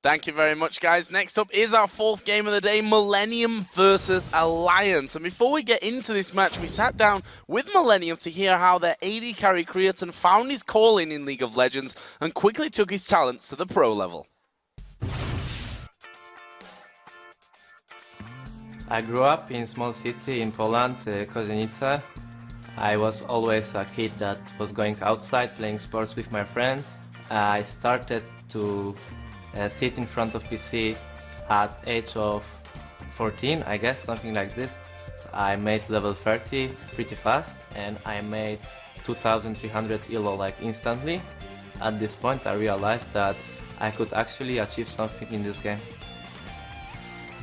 Thank you very much, guys. Next up is our fourth game of the day, Millennium versus Alliance. And before we get into this match, we sat down with Millennium to hear how their AD carry Creaton found his calling in League of Legends and quickly took his talents to the pro level. I grew up in a small city in Poland, Kozienice. I was always a kid that was going outside, playing sports with my friends. I started to sit in front of PC at age of 14, I guess, something like this. I made level 30 pretty fast, and I made 2300 ELO like instantly. At this point I realized that I could actually achieve something in this game.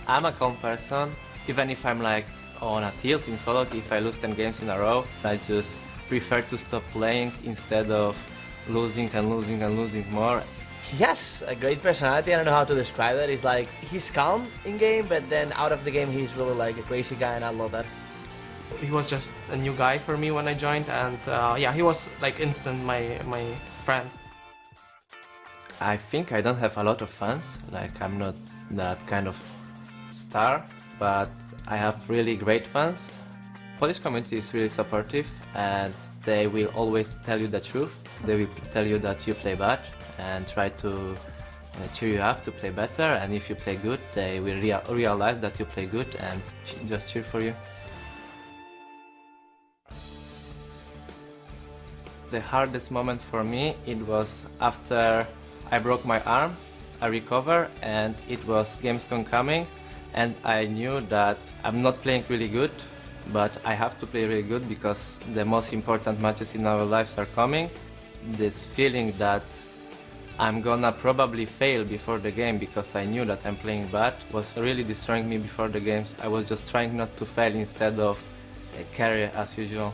I'm a calm person, even if I'm like on a tilt in solo, if I lose 10 games in a row, I just prefer to stop playing instead of losing and losing and losing more. He has a great personality. I don't know how to describe it. He's calm in game, but then out of the game he's really like a crazy guy, and I love that. He was just a new guy for me when I joined, and yeah, he was like instant my friend. I think I don't have a lot of fans, like I'm not that kind of star, but I have really great fans. Polish community is really supportive, and they will always tell you the truth. They will tell you that you play bad and try to cheer you up to play better, and if you play good, they will realize that you play good and just cheer for you. The hardest moment for me, it was after I broke my arm. I recovered, and it was Gamescom coming, and I knew that I'm not playing really good, but I have to play really good because the most important matches in our lives are coming. This feeling that I'm gonna probably fail before the game because I knew that I'm playing bad was really destroying me before the games. I was just trying not to fail instead of carry as usual.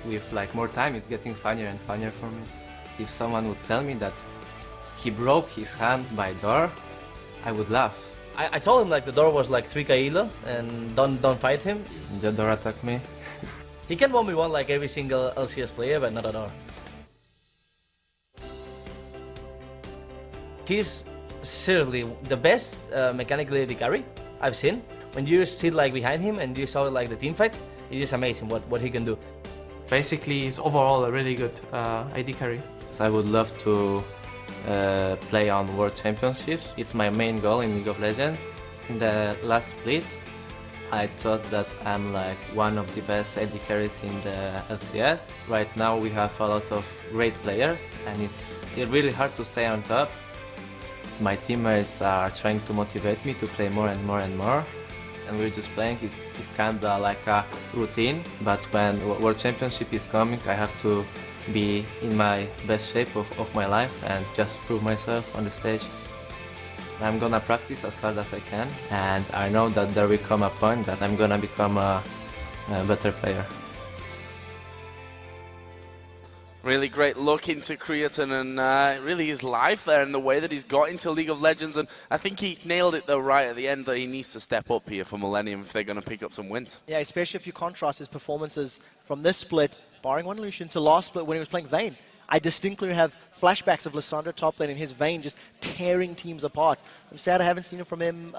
With like more time, it's getting funnier and funnier for me. If someone would tell me that he broke his hand by door, I would laugh. I told him like the door was like 3k ELO and don't fight him. The door attacked me. He can 1v1 like every single LCS player, but not a door. He's seriously the best mechanical AD carry I've seen. When you sit like behind him and you saw like the team fights, it's just amazing what he can do. Basically, he's overall a really good AD carry. So I would love to play on World Championships. It's my main goal in League of Legends. In the last split, I thought that I'm like one of the best AD carries in the LCS. Right now we have a lot of great players, and it's really hard to stay on top. My teammates are trying to motivate me to play more and more and more, and we're just playing. It's kind of like a routine, but when World Championship is coming, I have to be in my best shape of my life and just prove myself on the stage. I'm gonna practice as hard as I can, and I know that there will come a point that I'm gonna become a better player. Really great look into Creaton and really his life there and the way that he's got into League of Legends. And I think he nailed it though right at the end that he needs to step up here for Millennium if they're going to pick up some wins. Yeah, especially if you contrast his performances from this split, barring one Lucian, to last split when he was playing Vayne. I distinctly have flashbacks of Lissandra top lane in his Vayne just tearing teams apart. I'm sad I haven't seen it from him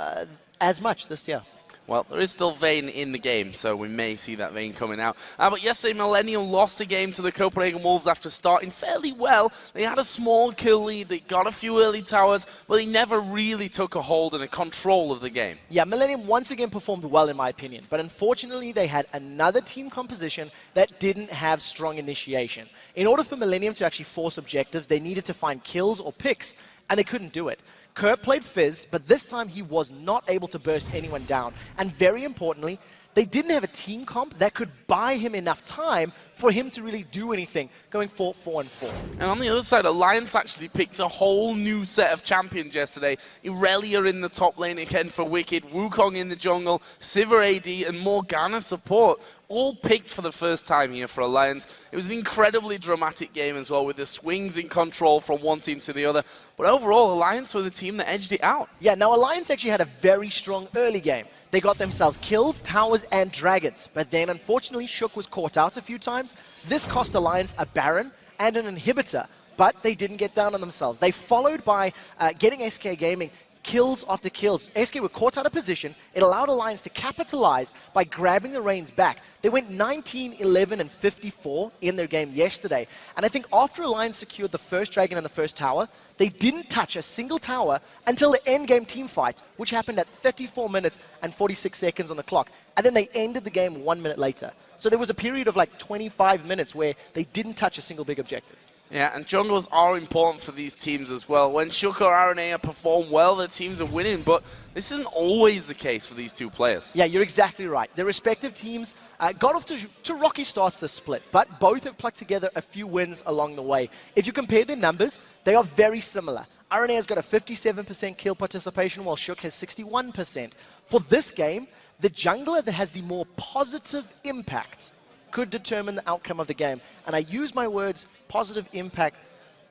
as much this year. Well, there is still Vayne in the game, so we may see that Vayne coming out. But yesterday, Millennium lost a game to the Copenhagen Wolves after starting fairly well. They had a small kill lead, they got a few early towers, but they never really took a hold and a control of the game. Yeah, Millennium once again performed well in my opinion, but unfortunately they had another team composition that didn't have strong initiation. In order for Millennium to actually force objectives, they needed to find kills or picks, and they couldn't do it. Kurt played Fizz, but this time he was not able to burst anyone down. And very importantly, they didn't have a team comp that could buy him enough time for him to really do anything, going 4-4-4. And on the other side, Alliance actually picked a whole new set of champions yesterday. Irelia in the top lane again for Wicked, Wukong in the jungle, Sivir AD, and Morgana support. All picked for the first time here for Alliance. It was an incredibly dramatic game as well, with the swings in control from one team to the other. But overall, Alliance were the team that edged it out. Yeah, now Alliance actually had a very strong early game. They got themselves kills, towers, and dragons. But then, unfortunately, Shook was caught out a few times. This cost Alliance a Baron and an inhibitor. but they didn't get down on themselves. They followed by getting SK Gaming kills after kills. SK were caught out of position. It allowed Alliance to capitalize by grabbing the reins back. They went 19, 11, and 54 in their game yesterday. And I think after Alliance secured the first dragon and the first tower, they didn't touch a single tower until the endgame team fight, which happened at 34 minutes and 46 seconds on the clock. And then they ended the game 1 minute later. So there was a period of like 25 minutes where they didn't touch a single big objective. Yeah, and junglers are important for these teams as well. When Shook or Aranea perform well, the teams are winning, but this isn't always the case for these two players. Yeah, you're exactly right. Their respective teams got off to rocky starts this split, but both have plucked together a few wins along the way. If you compare their numbers, they are very similar. Arenea's got a 57% kill participation, while Shook has 61%. For this game, the jungler that has the more positive impact could determine the outcome of the game. And I use my words positive impact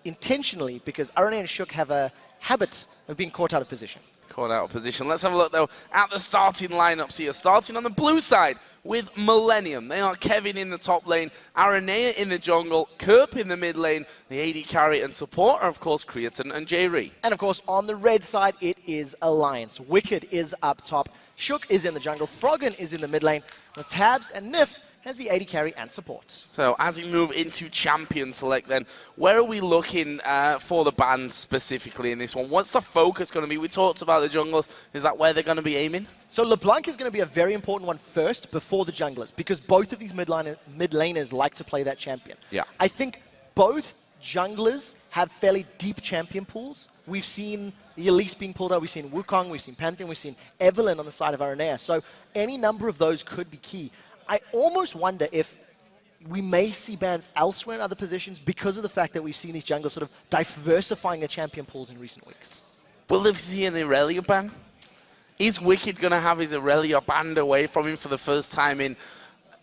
intentionally because Aranea and Shook have a habit of being caught out of position. Caught out of position. Let's have a look, though, at the starting lineups here. Starting on the blue side with Millennium. They are Kevin in the top lane, Aranea in the jungle, Kerp in the mid lane, the AD carry and support are, of course, Creatine and J-Ree. And, of course, on the red side, it is Alliance. Wicked is up top. Shook is in the jungle. Froggen is in the mid lane. With Tabs and Nif has the AD carry and support. So as we move into Champion Select then, where are we looking for the bans specifically in this one? What's the focus going to be? We talked about the junglers. Is that where they're going to be aiming? So LeBlanc is going to be a very important one first before the junglers because both of these mid laners like to play that champion. Yeah. I think both junglers have fairly deep champion pools. We've seen the Elise being pulled out, we've seen Wukong, we've seen Pantheon, we've seen Evelynn on the side of Aranea. So any number of those could be key. I almost wonder if we may see bans elsewhere in other positions because of the fact that we've seen these junglers sort of diversifying their champion pools in recent weeks. Will they see an Irelia ban? Is Wicked going to have his Irelia banned away from him for the first time in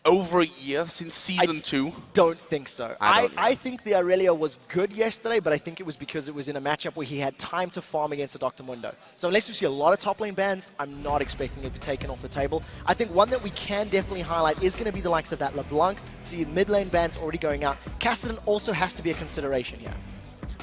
over a year, since Season 2? Don't think so. I think the Irelia was good yesterday, but I think it was because it was in a matchup where he had time to farm against the Dr. Mundo. So unless we see a lot of top lane bans, I'm not expecting it to be taken off the table. I think one that we can definitely highlight is going to be the likes of that LeBlanc. See mid lane bans already going out. Kassadin also has to be a consideration here.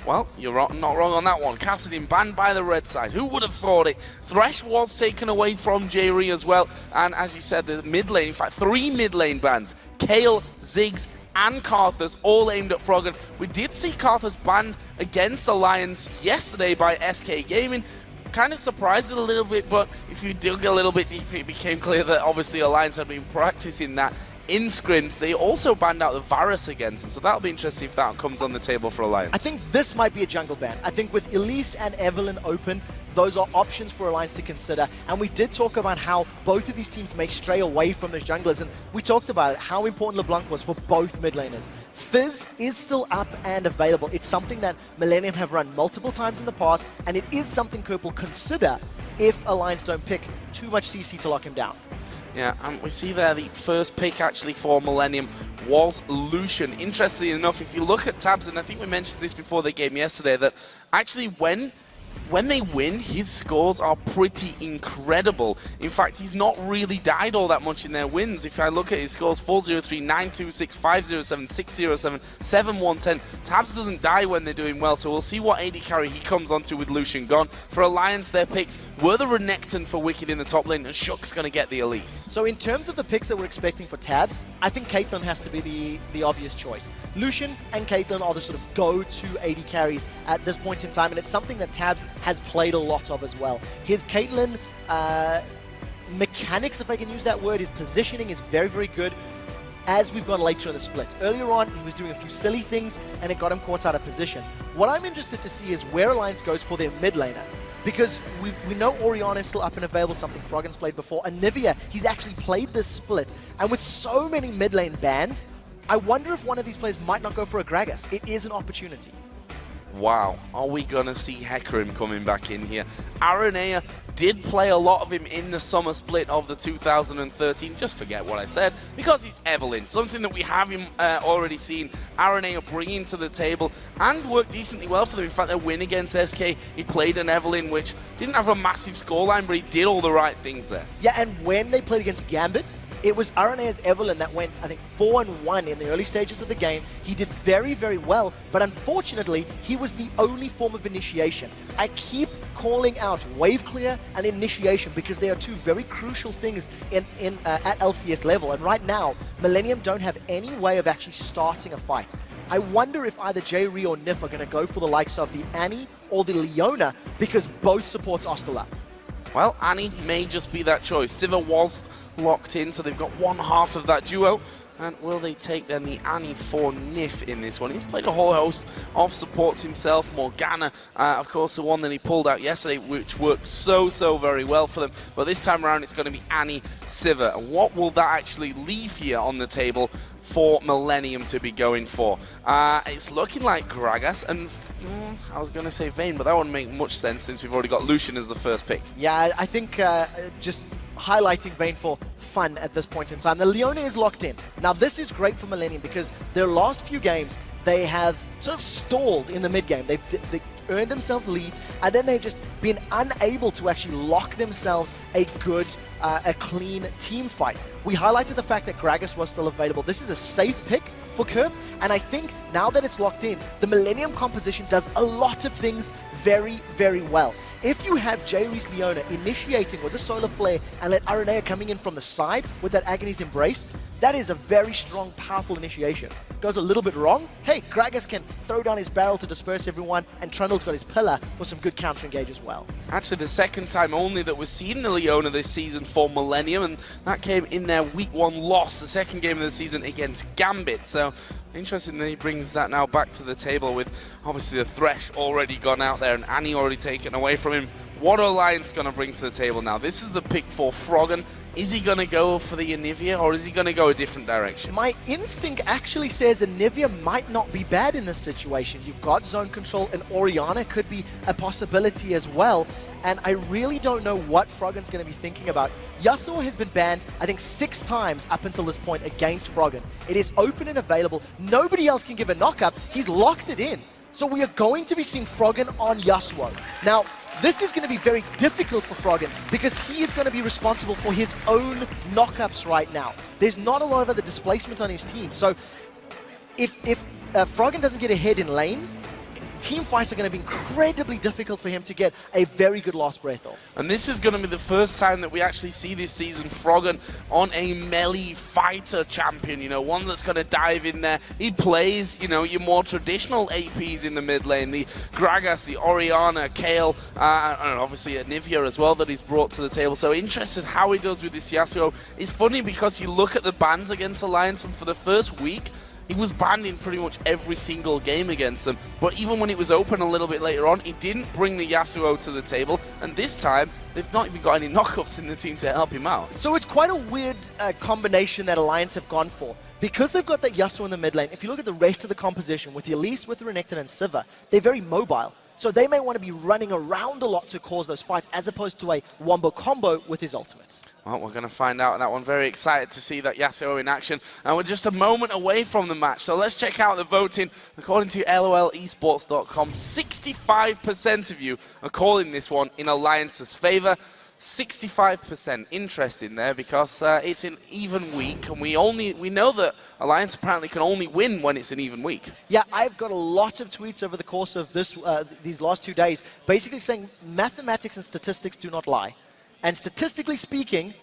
Well, you're not wrong on that one. Kassadin banned by the red side. Who would have thought it? Thresh was taken away from J-Ree as well. And as you said, the mid lane, in fact, 3 mid lane bans. Kayle, Ziggs, and Karthus all aimed at Froggen. We did see Karthus banned against Alliance yesterday by SK Gaming. Kind of surprised it a little bit, but if you dig a little bit deeper, it became clear that obviously Alliance had been practicing that in scrims. They also banned out the Varus against them, so that'll be interesting if that comes on the table for Alliance. I think this might be a jungle ban. I think with Elise and Evelynn open, those are options for Alliance to consider. And we did talk about how both of these teams may stray away from those junglers, and we talked about it, how important LeBlanc was for both mid laners. Fizz is still up and available. It's something that Millennium have run multiple times in the past, and it is something Kerp will consider if Alliance don't pick too much CC to lock him down. Yeah, and we see there the first pick actually for Millennium was Lucian. Interestingly enough, if you look at Tabs, and I think we mentioned this before the game yesterday, that actually when they win, his scores are pretty incredible. In fact, he's not really died all that much in their wins. If I look at his scores, 403, 926, 507, 607, 7110. Tabs doesn't die when they're doing well, so we'll see what AD carry he comes onto with Lucian gone. For Alliance, their picks were the Renekton for Wicked in the top lane, and Shook's going to get the Elise. So in terms of the picks that we're expecting for Tabs, I think Caitlyn has to be the obvious choice. Lucian and Caitlyn are the sort of go-to AD carries at this point in time, and it's something that Tabs has played a lot of as well. His Caitlyn mechanics, if I can use that word, his positioning is very, very good as we've gone later in the split. Earlier on, he was doing a few silly things, and it got him caught out of position. What I'm interested to see is where Alliance goes for their mid laner, because we know Orianna is still up and available, something Froggen's played before. And Nivea, he's actually played this split, and with so many mid lane bans, I wonder if one of these players might not go for a Gragas. It is an opportunity. Wow, are we going to see Hecarim coming back in here? Aranea did play a lot of him in the summer split of the 2013. Just forget what I said, because it's Evelynn. Something that we have already seen Aranea bringing to the table and worked decently well for them. In fact, their win against SK, he played an Evelynn, which didn't have a massive scoreline, but he did all the right things there. Yeah, and when they played against Gambit, it was RNA's Evelyn that went, I think, 4-1 in the early stages of the game. He did very, very well, but unfortunately, he was the only form of initiation. I keep calling out wave clear and initiation because they are two very crucial things at LCS level. And right now, Millennium don't have any way of actually starting a fight. I wonder if either J-Ree or Nif are going to go for the likes of the Annie or the Leona because both supports are still up. Well, Annie may just be that choice. Sivir was locked in, so they've got one half of that duo. And will they take then the Annie for Nif in this one? He's played a whole host of supports himself. Morgana, of course, the one that he pulled out yesterday, which worked so very well for them. But this time around, it's going to be Annie Sivir. And what will that actually leave here on the table for Millennium to be going for? It's looking like Gragas and I was going to say Vayne, but that wouldn't make much sense since we've already got Lucian as the first pick. Yeah, I think just highlighting Vayne for fun at this point in time. The Leona is locked in. Now, this is great for Millennium because their last few games, they have sort of stalled in the mid game. They've earned themselves leads, and then they've just been unable to actually lock themselves a good, a clean team fight. We highlighted the fact that Gragas was still available. This is a safe pick for Curve, and I think now that it's locked in, the Millennium composition does a lot of things very well. If you have J-Ree's Leona initiating with the Solar Flare and let Aranea coming in from the side with that Agony's Embrace, that is a very strong, powerful initiation. Goes a little bit wrong, hey, Gragas can throw down his barrel to disperse everyone, and Trundle's got his pillar for some good counter engage as well. Actually, the second time only that we're seeing the Leona this season for Millennium, and that came in their week 1 loss, the second game of the season against Gambit. So interesting that he brings that now back to the table with obviously the Thresh already gone out there and Annie already taken away from him. What are Alliance going to bring to the table now? This is the pick for Froggen. Is he going to go for the Anivia or is he going to go a different direction? My instinct actually says Anivia might not be bad in this situation. You've got zone control, and Orianna could be a possibility as well. And I really don't know what Froggen's going to be thinking about. Yasuo has been banned, I think, 6 times up until this point against Froggen. It is open and available. Nobody else can give a knock-up. He's locked it in. So we are going to be seeing Froggen on Yasuo. Now, this is going to be very difficult for Froggen because he is going to be responsible for his own knockups right now. There's not a lot of other displacement on his team. So if Froggen doesn't get ahead in lane, team fights are going to be incredibly difficult for him to get a very good last breath off. And this is going to be the first time that we actually see this season Froggen on a melee fighter champion, you know, one that's going to dive in there. He plays, you know, your more traditional APs in the mid lane, the Gragas, the Orianna, Kayle, and obviously Anivia as well that he's brought to the table. So interested how he does with this Yasuo. It's funny because you look at the bans against Alliance, and for the first week, he was banned in pretty much every single game against them. But even when it was open a little bit later on, he didn't bring the Yasuo to the table. And this time, they've not even got any knockups in the team to help him out. So it's quite a weird combination that Alliance have gone for. Because they've got that Yasuo in the mid lane, if you look at the rest of the composition, with Elise, with Renekton and Sivir, they're very mobile. So they may want to be running around a lot to cause those fights, as opposed to a Wombo combo with his ultimate. Well, we're going to find out on that one. Very excited to see that Yasuo in action. And we're just a moment away from the match. So let's check out the voting. According to LOLesports.com, 65% of you are calling this one in Alliance's favor. 65% interesting there because it's an even week, and we know that Alliance apparently can only win when it's an even week. Yeah, I've got a lot of tweets over the course of these last 2 days basically saying mathematics and statistics do not lie. And statistically speaking,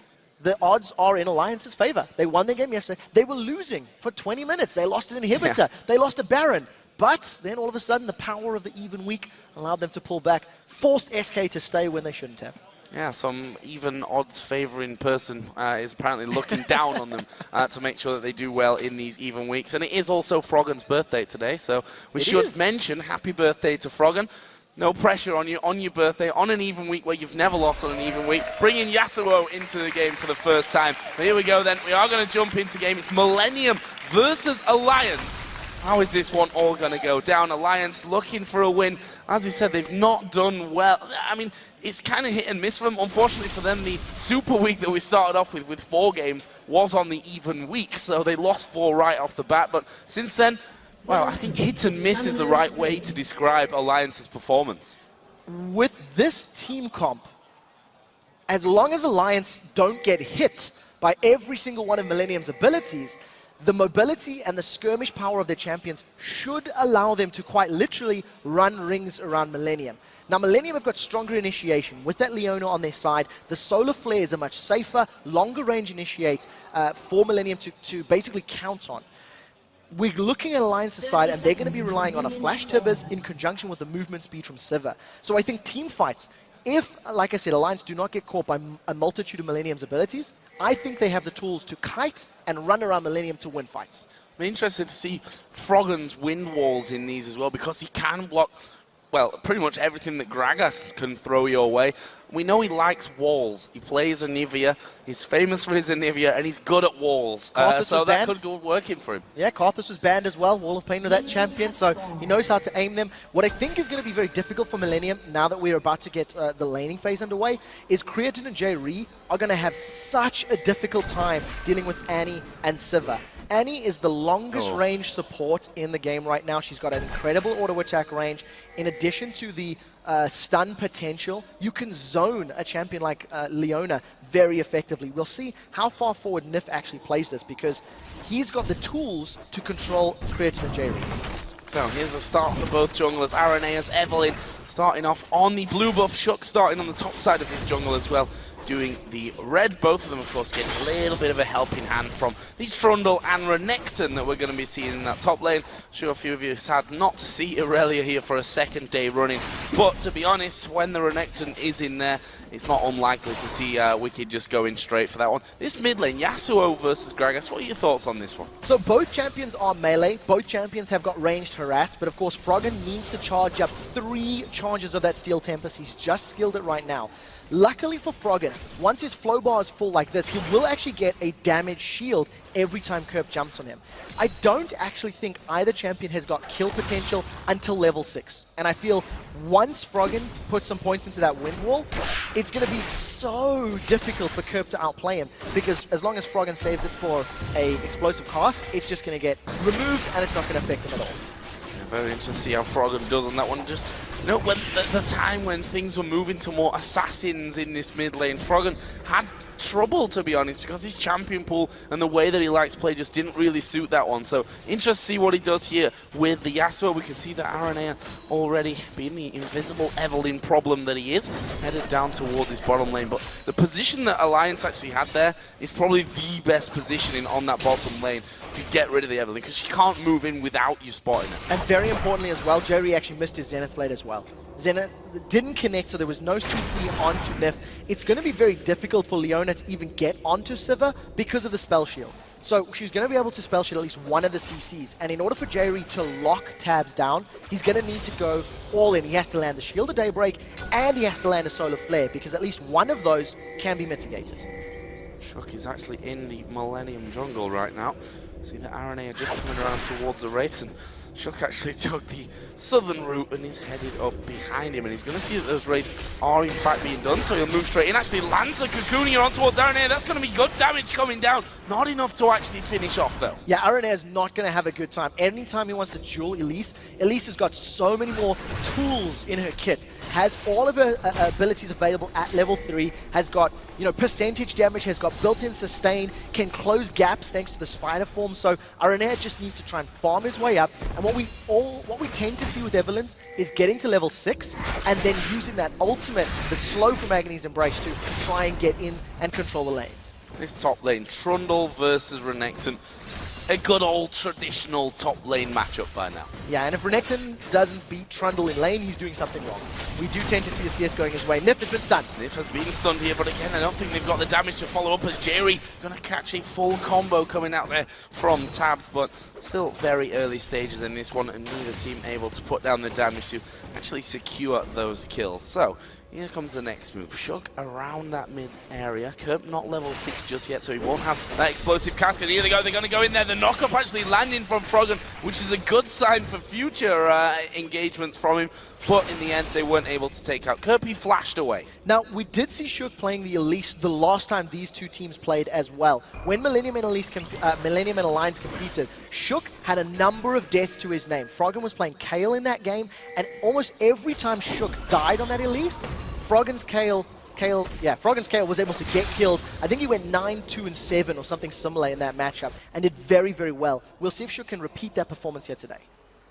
the odds are in Alliance's favor. They won their game yesterday. They were losing for 20 minutes. They lost an inhibitor. Yeah. They lost a Baron. But then all of a sudden, the power of the even week allowed them to pull back, forced SK to stay when they shouldn't have. Yeah, some even odds favoring person is apparently looking down on them to make sure that they do well in these even weeks. And it is also Froggen's birthday today, so we should mention happy birthday to Froggen. No pressure on you on your birthday, on an even week where you've never lost on an even week. Bringing Yasuo into the game for the first time. But here we go then. We are going to jump into game. It's Millennium versus Alliance. How is this one all going to go down? Alliance looking for a win. As we said, they've not done well. I mean, it's kind of hit and miss for them. Unfortunately for them, the super week that we started off with 4 games was on the even week. So they lost 4 right off the bat. But since then, well, I think hit and miss is the right way to describe Alliance's performance. With this team comp, as long as Alliance don't get hit by every single one of Millennium's abilities, the mobility and the skirmish power of their champions should allow them to quite literally run rings around Millennium. Now, Millennium have got stronger initiation. With that Leona on their side, the Solar Flare is a much safer, longer range initiate for Millennium to basically count on. We're looking at Alliance's side, and they're going to be relying on a Flash Tibbers in conjunction with the movement speed from Sivir. So I think team fights, if, like I said, Alliance do not get caught by a multitude of Millennium's abilities, I think they have the tools to kite and run around Millennium to win fights. I'm interested to see Froggen's wind walls in these as well, because he can block, well, pretty much everything that Gragas can throw your way. We know he likes walls. He plays Anivia. He's famous for his Anivia, and he's good at walls. So that could go working for him. Yeah, Karthus was banned as well. Wall of Pain with that champion, so he knows how to aim them. What I think is going to be very difficult for Millennium, now that we're about to get the laning phase underway, is Creatine and J-Ree are going to have such a difficult time dealing with Annie and Sivir. Annie is the longest range support in the game right now. She's got an incredible auto attack range. In addition to the stun potential, you can zone a champion like Leona very effectively. We'll see how far forward Nif actually plays this, because he's got the tools to control Creatine and J-Ree. So here's a start for both junglers. Areneas, Evelyn starting off on the blue buff. Shook starting on the top side of his jungle as well, doing the red. Both of them, of course, getting a little bit of a helping hand from the Trundle and Renekton that we're going to be seeing in that top lane. I'm sure a few of you are sad not to see Irelia here for a second day running, but to be honest, when the Renekton is in there, it's not unlikely to see Wicked just going straight for that one. This mid lane, Yasuo versus Gragas, what are your thoughts on this one? So both champions are melee, both champions have got ranged harass, but of course Froggen needs to charge up 3 charges of that Steel Tempest. He's just skilled it right now. Luckily for Froggen, once his flow bar is full like this, he will actually get a damage shield every time Kerp jumps on him. I don't actually think either champion has got kill potential until level 6. And I feel once Froggen puts some points into that wind wall, it's going to be so difficult for Kerp to outplay him, because as long as Froggen saves it for a explosive cast, it's just going to get removed and it's not going to affect him at all. Very interesting to see how Froggen does on that one. Just, you know, when the time when things were moving to more assassins in this mid lane, Froggen had trouble, to be honest, because his champion pool and the way that he likes play just didn't really suit that one. So interesting to see what he does here with the Yasuo. We can see that Aranea already being the invisible Evelyn problem that he is, headed down towards his bottom lane. But the position that Alliance actually had there is probably the best positioning on that bottom lane to get rid of the Evelyn, because she can't move in without you spotting her. And very importantly as well, Jerry actually missed his Zenith Blade as well. Zenith didn't connect, so there was no CC onto Nif. It's going to be very difficult for Leona to even get onto Sivir because of the spell shield. So she's going to be able to spell shield at least one of the CCs. And in order for Jerry to lock tabs down, he's going to need to go all in. He has to land the Shield of Daybreak, and he has to land a Solar Flare, because at least one of those can be mitigated. Shook is actually in the Millennium jungle right now. See the Aranea just coming around towards the race, and Shook actually took the southern route and is headed up behind him, and he's going to see that those raids are in fact being done, so he'll move straight in. Actually lands a cocoon here on towards Aranea. That's going to be good damage coming down. Not enough to actually finish off though. Yeah, Aranea is not going to have a good time. Anytime he wants to duel Elise, Elise has got so many more tools in her kit, has all of her abilities available at level 3, has got, you know, percentage damage, has got built-in sustain, can close gaps thanks to the spider form. So Aranea just needs to try and farm his way up. And what we tend to see with Evelyn's is getting to level 6 and then using that ultimate, the slow from Agony's Embrace, to try and get in and control the lane. This top lane, Trundle versus Renekton. A good old traditional top lane matchup by now. Yeah, and if Renekton doesn't beat Trundle in lane, he's doing something wrong. We do tend to see the CS going his way. Nif has been stunned. Nif has been stunned here, but again, I don't think they've got the damage to follow up, as Jerry going to catch a full combo coming out there from Tabs, but still very early stages in this one, and neither team able to put down the damage to actually secure those kills. So here comes the next move. Shook around that mid area. Kerp not level 6 just yet, so he won't have that explosive cascade. Here they go. They're going to go in there. The knock-up actually landing from Froggen, which is a good sign for future engagements from him. But in the end, they weren't able to take out Kerp. He flashed away. Now, we did see Shook playing the Elise the last time these two teams played as well. When Millennium and Alliance competed, Shook had a number of deaths to his name. Froggen was playing Kayle in that game, and almost every time Shook died on that Elise, Froggen's Kayle Froggen's Kale was able to get kills. I think he went 9, 2, and 7 or something similar in that matchup and did very, very well. We'll see if Shook can repeat that performance here today.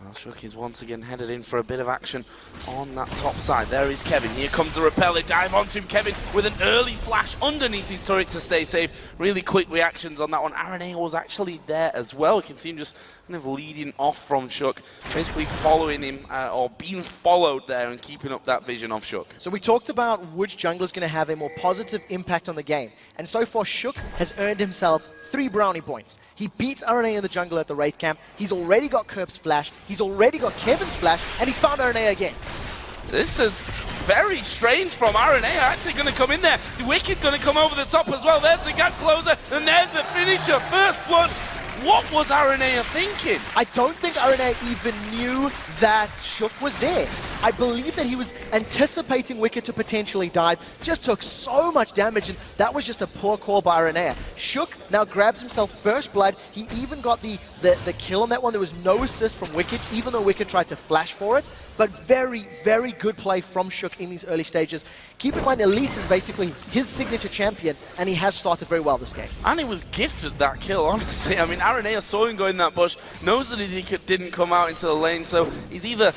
Well, Shook is once again headed in for a bit of action on that top side. There is Kevin. Here comes the repel. They dive onto him. Kevin with an early flash underneath his turret to stay safe. Really quick reactions on that one. RNA was actually there as well. You can see him just kind of leading off from Shook, basically following him or being followed there and keeping up that vision of Shook. So we talked about which jungler is going to have a more positive impact on the game. And so far, Shook has earned himself 3 brownie points. He beats RNA in the jungle at the Wraith camp. He's already got Kerp's flash. He's already got Kevin's flash. And he's found RNA again. This is very strange from RNA. Actually going to come in there. The Wicked's going to come over the top as well. There's the gap closer. And there's the finisher. First blood. What was RNA thinking? I don't think RNA even knew that Shook was there. I believe that he was anticipating Wicked to potentially dive. Just took so much damage, and that was just a poor call by RNA. Shook now grabs himself first blood. He even got the kill on that one. There was no assist from Wicked, even though Wicked tried to flash for it. But very, very good play from Shook in these early stages. Keep in mind, Elise is basically his signature champion, and he has started very well this game. And he was gifted that kill, honestly. I mean, RNA saw him go in that bush, knows that he didn't come out into the lane, so he's either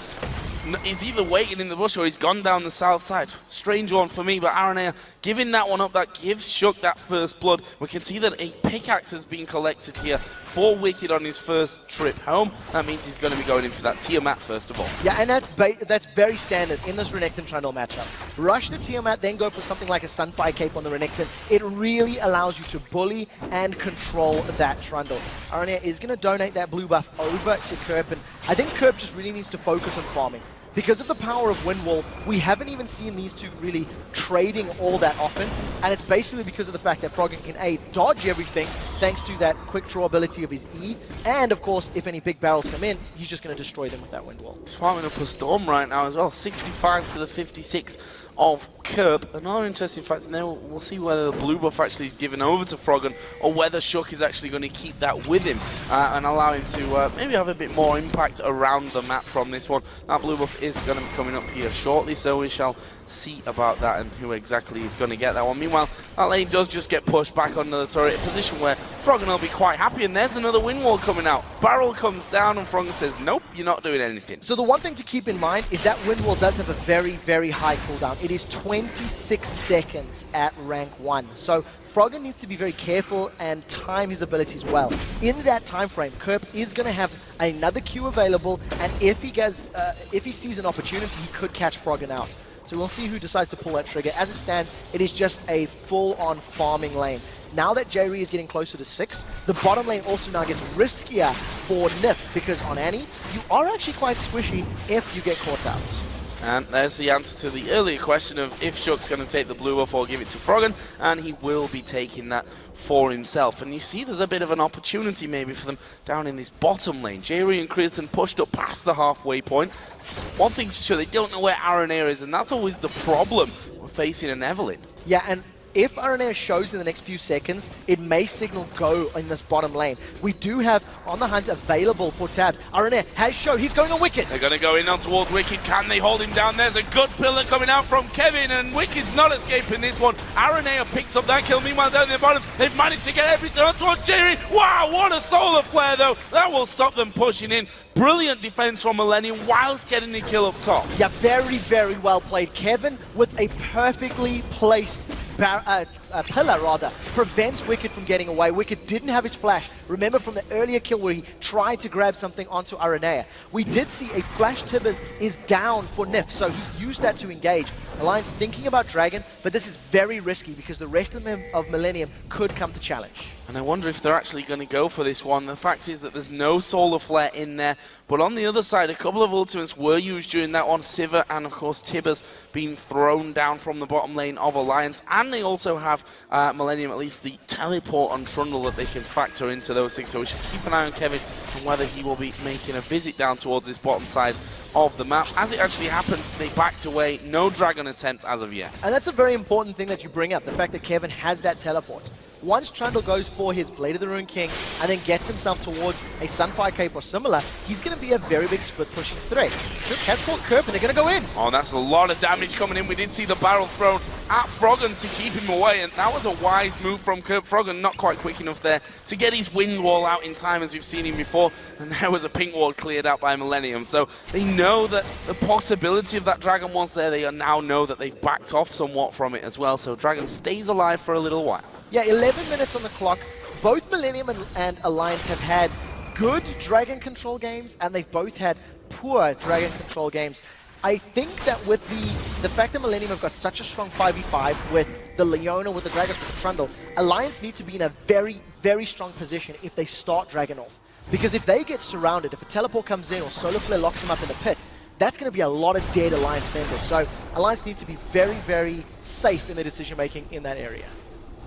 waiting in the bush or he's gone down the south side. Strange one for me, but RNA giving that one up, that gives Shook that first blood. We can see that a pickaxe has been collected here for Wicked on his first trip home. That means he's going to be going in for that Tiamat first of all. Yeah, and that's very standard in this Renekton Trundle matchup. Rush the Tiamat, then go for something like a Sunfire Cape on the Renekton. It really allows you to bully and control that Trundle. RNA is going to donate that blue buff over to Kerp, and I think Kerp just really needs to focus on farming. Because of the power of Wind Wall, we haven't even seen these two really trading all that often, and it's basically because of the fact that Froggen can A, dodge everything, thanks to that quick draw ability of his E, and of course, if any big barrels come in, he's just going to destroy them with that Wind Wall. He's farming up a Storm right now as well, 65 to the 56 of Kerp. Another interesting fact, and then we'll see whether the blue buff actually is given over to Froggen, or whether Shook is actually going to keep that with him and allow him to maybe have a bit more impact around the map from this one. That blue buff is going to be coming up here shortly, so we shall see about that and who exactly is going to get that one. Meanwhile, that lane does just get pushed back onto the turret, a position where Froggen will be quite happy, and there's another wind wall coming out. Barrel comes down and Froggen says, nope, you're not doing anything. So the one thing to keep in mind is that wind wall does have a very, very high cooldown. It is 26 seconds at rank 1. So Froggen needs to be very careful and time his abilities well. In that time frame, Kerp is going to have another Q available, and if he sees an opportunity, he could catch Froggen out. So we'll see who decides to pull that trigger. As it stands, it is just a full-on farming lane. Now that J-Ree is getting closer to 6, the bottom lane also now gets riskier for Nif, because on Annie, you are actually quite squishy if you get caught out. And there's the answer to the earlier question of if Shook's going to take the blue buff or give it to Froggen, and he will be taking that for himself. And you see there's a bit of an opportunity maybe for them down in this bottom lane. J-Ree and Creaton pushed up past the halfway point. One thing's sure, they don't know where Aranea is, and that's always the problem when facing an Evelynn. Yeah, and if Aranea shows in the next few seconds, it may signal go in this bottom lane. We do have On the Hunt available for tabs. Aranea has showed he's going on Wicked. They're going to go in on towards Wicked. Can they hold him down? There's a good pillar coming out from Kevin, and Wicked's not escaping this one. Aranea picks up that kill. Meanwhile, down the bottom, they've managed to get everything on towards Jerry. Wow, what a solar flare, though. That will stop them pushing in. Brilliant defense from Millennium whilst getting the kill up top. Yeah, very, very well played. Kevin with a perfectly placed pillar prevents Wicked from getting away. Wicked didn't have his flash. Remember from the earlier kill where he tried to grab something onto Aranea. We did see a flash Tibbers is down for Nif, so he used that to engage. Alliance thinking about Dragon, but this is very risky because the rest of Millennium could come to challenge. And I wonder if they're actually going to go for this one. The fact is that there's no solar flare in there, but on the other side, a couple of ultimates were used during that one. Sivir and, of course, Tibbers being thrown down from the bottom lane of Alliance, and they also have Millennium, at least the teleport on Trundle that they can factor into those things. So we should keep an eye on Kevin and whether he will be making a visit down towards this bottom side of the map. As it actually happened, they backed away. No Dragon attempt as of yet. And that's a very important thing that you bring up, the fact that Kevin has that teleport. Once Trundle goes for his Blade of the Ruined King and then gets himself towards a Sunfire Cape or similar, he's going to be a very big split pushing threat. Shook has caught Kerp and they're going to go in. Oh, that's a lot of damage coming in. We did see the barrel thrown at Froggen to keep him away, and that was a wise move from Kurt. Froggen not quite quick enough there to get his wind wall out in time as we've seen him before, and there was a pink ward cleared out by Millennium. So they know that the possibility of that Dragon was there. They now know that they've backed off somewhat from it as well, so Dragon stays alive for a little while. Yeah, 11 minutes on the clock. Both Millennium and Alliance have had good Dragon control games, and they've both had poor Dragon control games. I think that with the fact that Millennium have got such a strong 5v5 with the Leona, with the Dragons, with the Trundle, Alliance need to be in a very, very strong position if they start Dragon off. Because if they get surrounded, if a teleport comes in or Solar Flare locks them up in the pit, that's going to be a lot of dead Alliance members. So Alliance needs to be very, very safe in their decision-making in that area.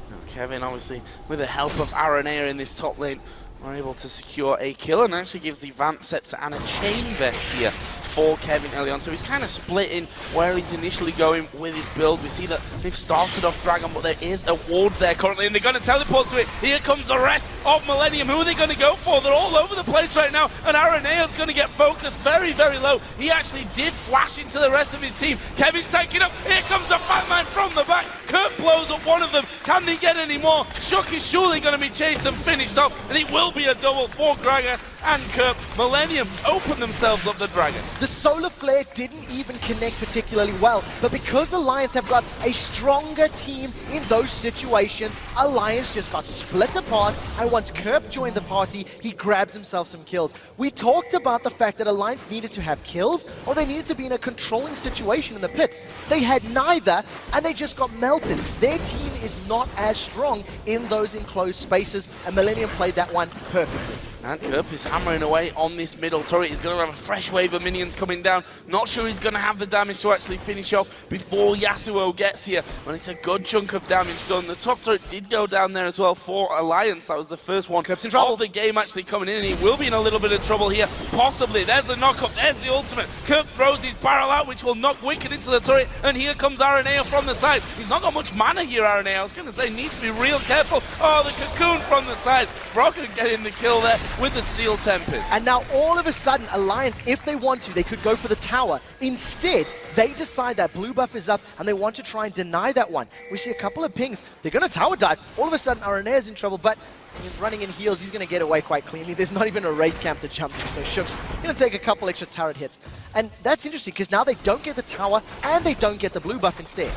Now, Kevin, obviously, with the help of Aranea in this top lane, are able to secure a kill, and actually gives the Vamp Scepter and a Chain Vest here for Kevin early on. So he's kind of split in where he's initially going with his build. We see that they've started off Dragon, but there is a ward there currently, and they're going to teleport to it. Here comes the rest of Millennium. Who are they going to go for? They're all over the place right now, and Arenea's going to get focused very, very low. He actually did flash into the rest of his team. Kevin's taking up. Here comes a Batman from the back. Kurt blows up one of them. Can they get any more? Shook is surely going to be chased and finished off, and it will be a double for Gragas and Kurt. Millennium open themselves up the Dragon. The Solar Flare didn't even connect particularly well, but because Alliance have got a stronger team in those situations, Alliance just got split apart, and once Kerp joined the party, he grabs himself some kills. We talked about the fact that Alliance needed to have kills, or they needed to be in a controlling situation in the pit. They had neither, and they just got melted. Their team is not as strong in those enclosed spaces, and Millennium played that one perfectly. And Kerp is hammering away on this middle turret. He's going to have a fresh wave of minions coming down. Not sure he's going to have the damage to actually finish off before Yasuo gets here. But it's a good chunk of damage done. The top turret did go down there as well for Alliance. That was the first one Kerp's in trouble. of the game actually coming in, and he will be in a little bit of trouble here. Possibly. There's the knock-up. There's the ultimate. Kerp throws his barrel out, which will knock Wicked into the turret. And here comes Aranea from the side. He's not got much mana here, Aranea. I was going to say, needs to be real careful. Oh, the cocoon from the side. Froggen getting the kill there with the Steel Tempest. And now all of a sudden, Alliance, if they want to, they could go for the tower. Instead, they decide that blue buff is up and they want to try and deny that one. We see a couple of pings. They're going to tower dive. All of a sudden, Arenea's in trouble, but running in heals, he's going to get away quite cleanly. There's not even a raid camp to jump to, so Shook's going to take a couple extra turret hits. And that's interesting because now they don't get the tower and they don't get the blue buff instead.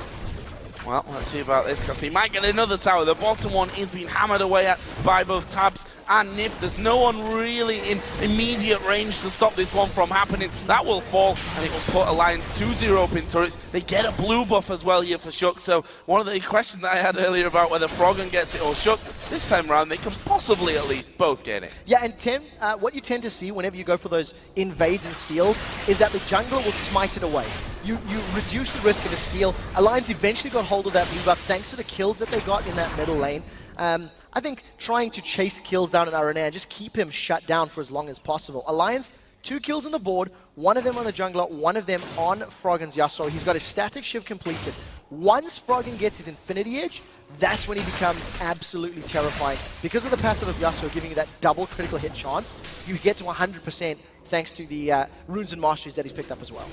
Well, let's see about this, because he might get another tower. The bottom one is being hammered away at by both Tabs and Nif. There's no one really in immediate range to stop this one from happening. That will fall, and it will put Alliance 2-0 up in turrets. They get a blue buff as well here for Shook. So one of the questions that I had earlier about whether Froggen gets it or Shook, this time around they can possibly at least both get it. Yeah, and what you tend to see whenever you go for those invades and steals is that the jungler will smite it away. You reduce the risk of a steal. Alliance eventually got hold of that blue buff thanks to the kills that they got in that middle lane. I think trying to chase kills down in Aranea and just keep him shut down for as long as possible. Alliance, 2 kills on the board, one of them on the jungler, one of them on Froggen's Yasuo. He's got his static shift completed. Once Froggen gets his Infinity Edge, that's when he becomes absolutely terrifying. Because of the passive of Yasuo giving you that double critical hit chance, you get to 100% thanks to the runes and masteries that he's picked up as well.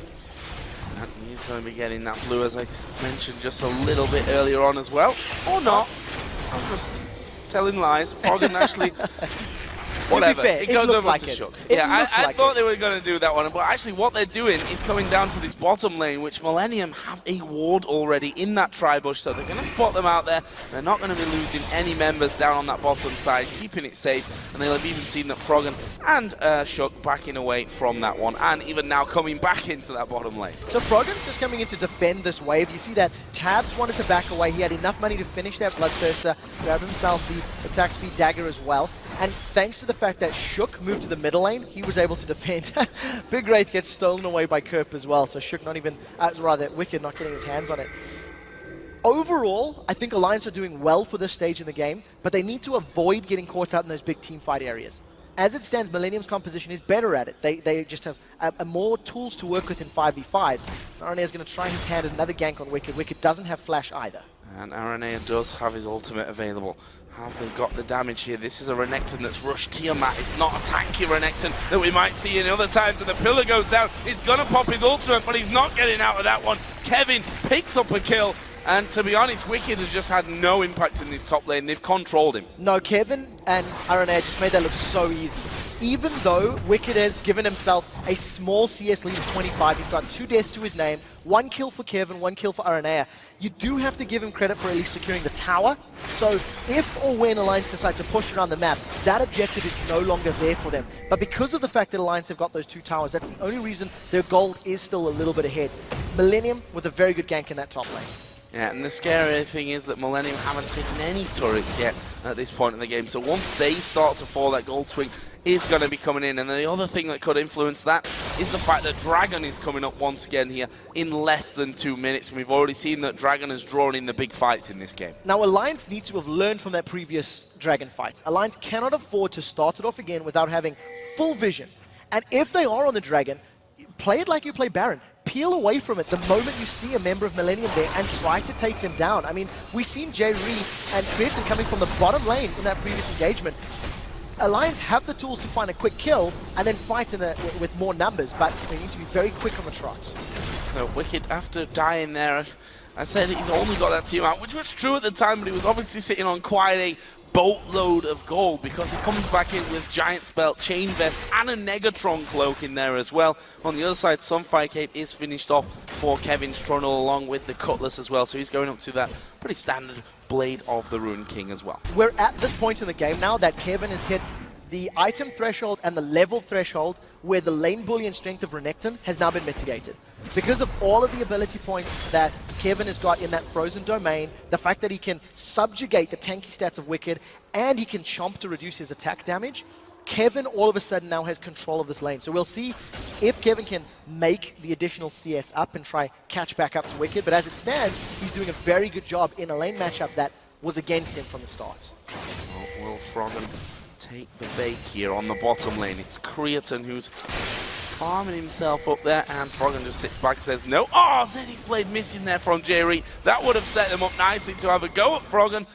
And he's going to be getting that blue, as I mentioned just a little bit earlier on as well. Or not. I'm just telling lies. Froggen actually... Whatever. Fair, it goes looked over like to it. Shook. It Yeah, looked I like thought it. they were going to do that one, but actually what they're doing is coming down to this bottom lane, which Millennium have a ward already in that tri-bush, so they're going to spot them out there. They're not going to be losing any members down on that bottom side, keeping it safe, and they'll have even seen that Froggen and Shook backing away from that one, and even now coming back into that bottom lane. So Froggen's just coming in to defend this wave. You see that Tabs wanted to back away. He had enough money to finish that Bloodthirster, grab himself the attack speed dagger as well. And thanks to the fact that Shook moved to the middle lane, he was able to defend. Big Wraith gets stolen away by Kerp as well, so Shook not even, rather Wicked not getting his hands on it. Overall, I think Alliance are doing well for this stage in the game, but they need to avoid getting caught up in those big team fight areas. As it stands, Millennium's composition is better at it. They just have more tools to work with in 5v5s. Aranea is going to try his hand at another gank on Wicked. Wicked doesn't have flash either. And Aranea does have his ultimate available. Have they got the damage here? This is a Renekton that's rushed Tiamat. It's not a tanky Renekton that we might see in other times. And the pillar goes down. He's going to pop his ultimate, but he's not getting out of that one. Kevin picks up a kill. And to be honest, Wicked has just had no impact in this top lane. They've controlled him. No, Kevin and Aranea just made that look so easy. Even though Wicked has given himself a small CS lead of 25, he's got 2 deaths to his name, 1 kill for Kevin, 1 kill for Aranea. You do have to give him credit for at least securing the tower. So if or when Alliance decide to push around the map, that objective is no longer there for them. But because of the fact that Alliance have got those 2 towers, that's the only reason their gold is still a little bit ahead. Millennium with a very good gank in that top lane. Yeah, and the scary thing is that Millennium haven't taken any turrets yet at this point in the game. So once they start to fall, that gold swing is going to be coming in. And the other thing that could influence that is the fact that Dragon is coming up once again here in less than 2 minutes. And we've already seen that Dragon has drawn in the big fights in this game. Now, Alliance need to have learned from that previous Dragon fight. Alliance cannot afford to start it off again without having full vision. And if they are on the Dragon, play it like you play Baron. Peel away from it the moment you see a member of Millennium there and try to take them down. I mean, we've seen Jay Ree and Pearson coming from the bottom lane in that previous engagement. Alliance have the tools to find a quick kill and then fight with more numbers, but they need to be very quick on the trot. Wicked, after dying there, I said he's only got that team out, which was true at the time, but he was obviously sitting on quite a boatload of gold because he comes back in with Giant's Belt, Chain Vest, and a Negatron Cloak in there as well. On the other side, Sunfire Cape is finished off for Kevin's Trundle along with the Cutlass as well, so he's going up to that pretty standard Blade of the Ruined King as well. We're at this point in the game now that Kevin has hit the item threshold and the level threshold where the lane bullion strength of Renekton has now been mitigated. Because of all of the ability points that Kevin has got in that frozen domain, the fact that he can subjugate the tanky stats of Wicked, and he can chomp to reduce his attack damage, Kevin all of a sudden now has control of this lane. So we'll see if Kevin can make the additional CS up and try catch back up to Wicked, but as it stands, he's doing a very good job in a lane matchup that was against him from the start. Will Froggen take the bait here on the bottom lane? It's Creaton who's farming himself up there, and Froggen just sits back and says no. Oh, Zenith Blade missing there from Jerry. That would have set them up nicely to have a go at Froggen.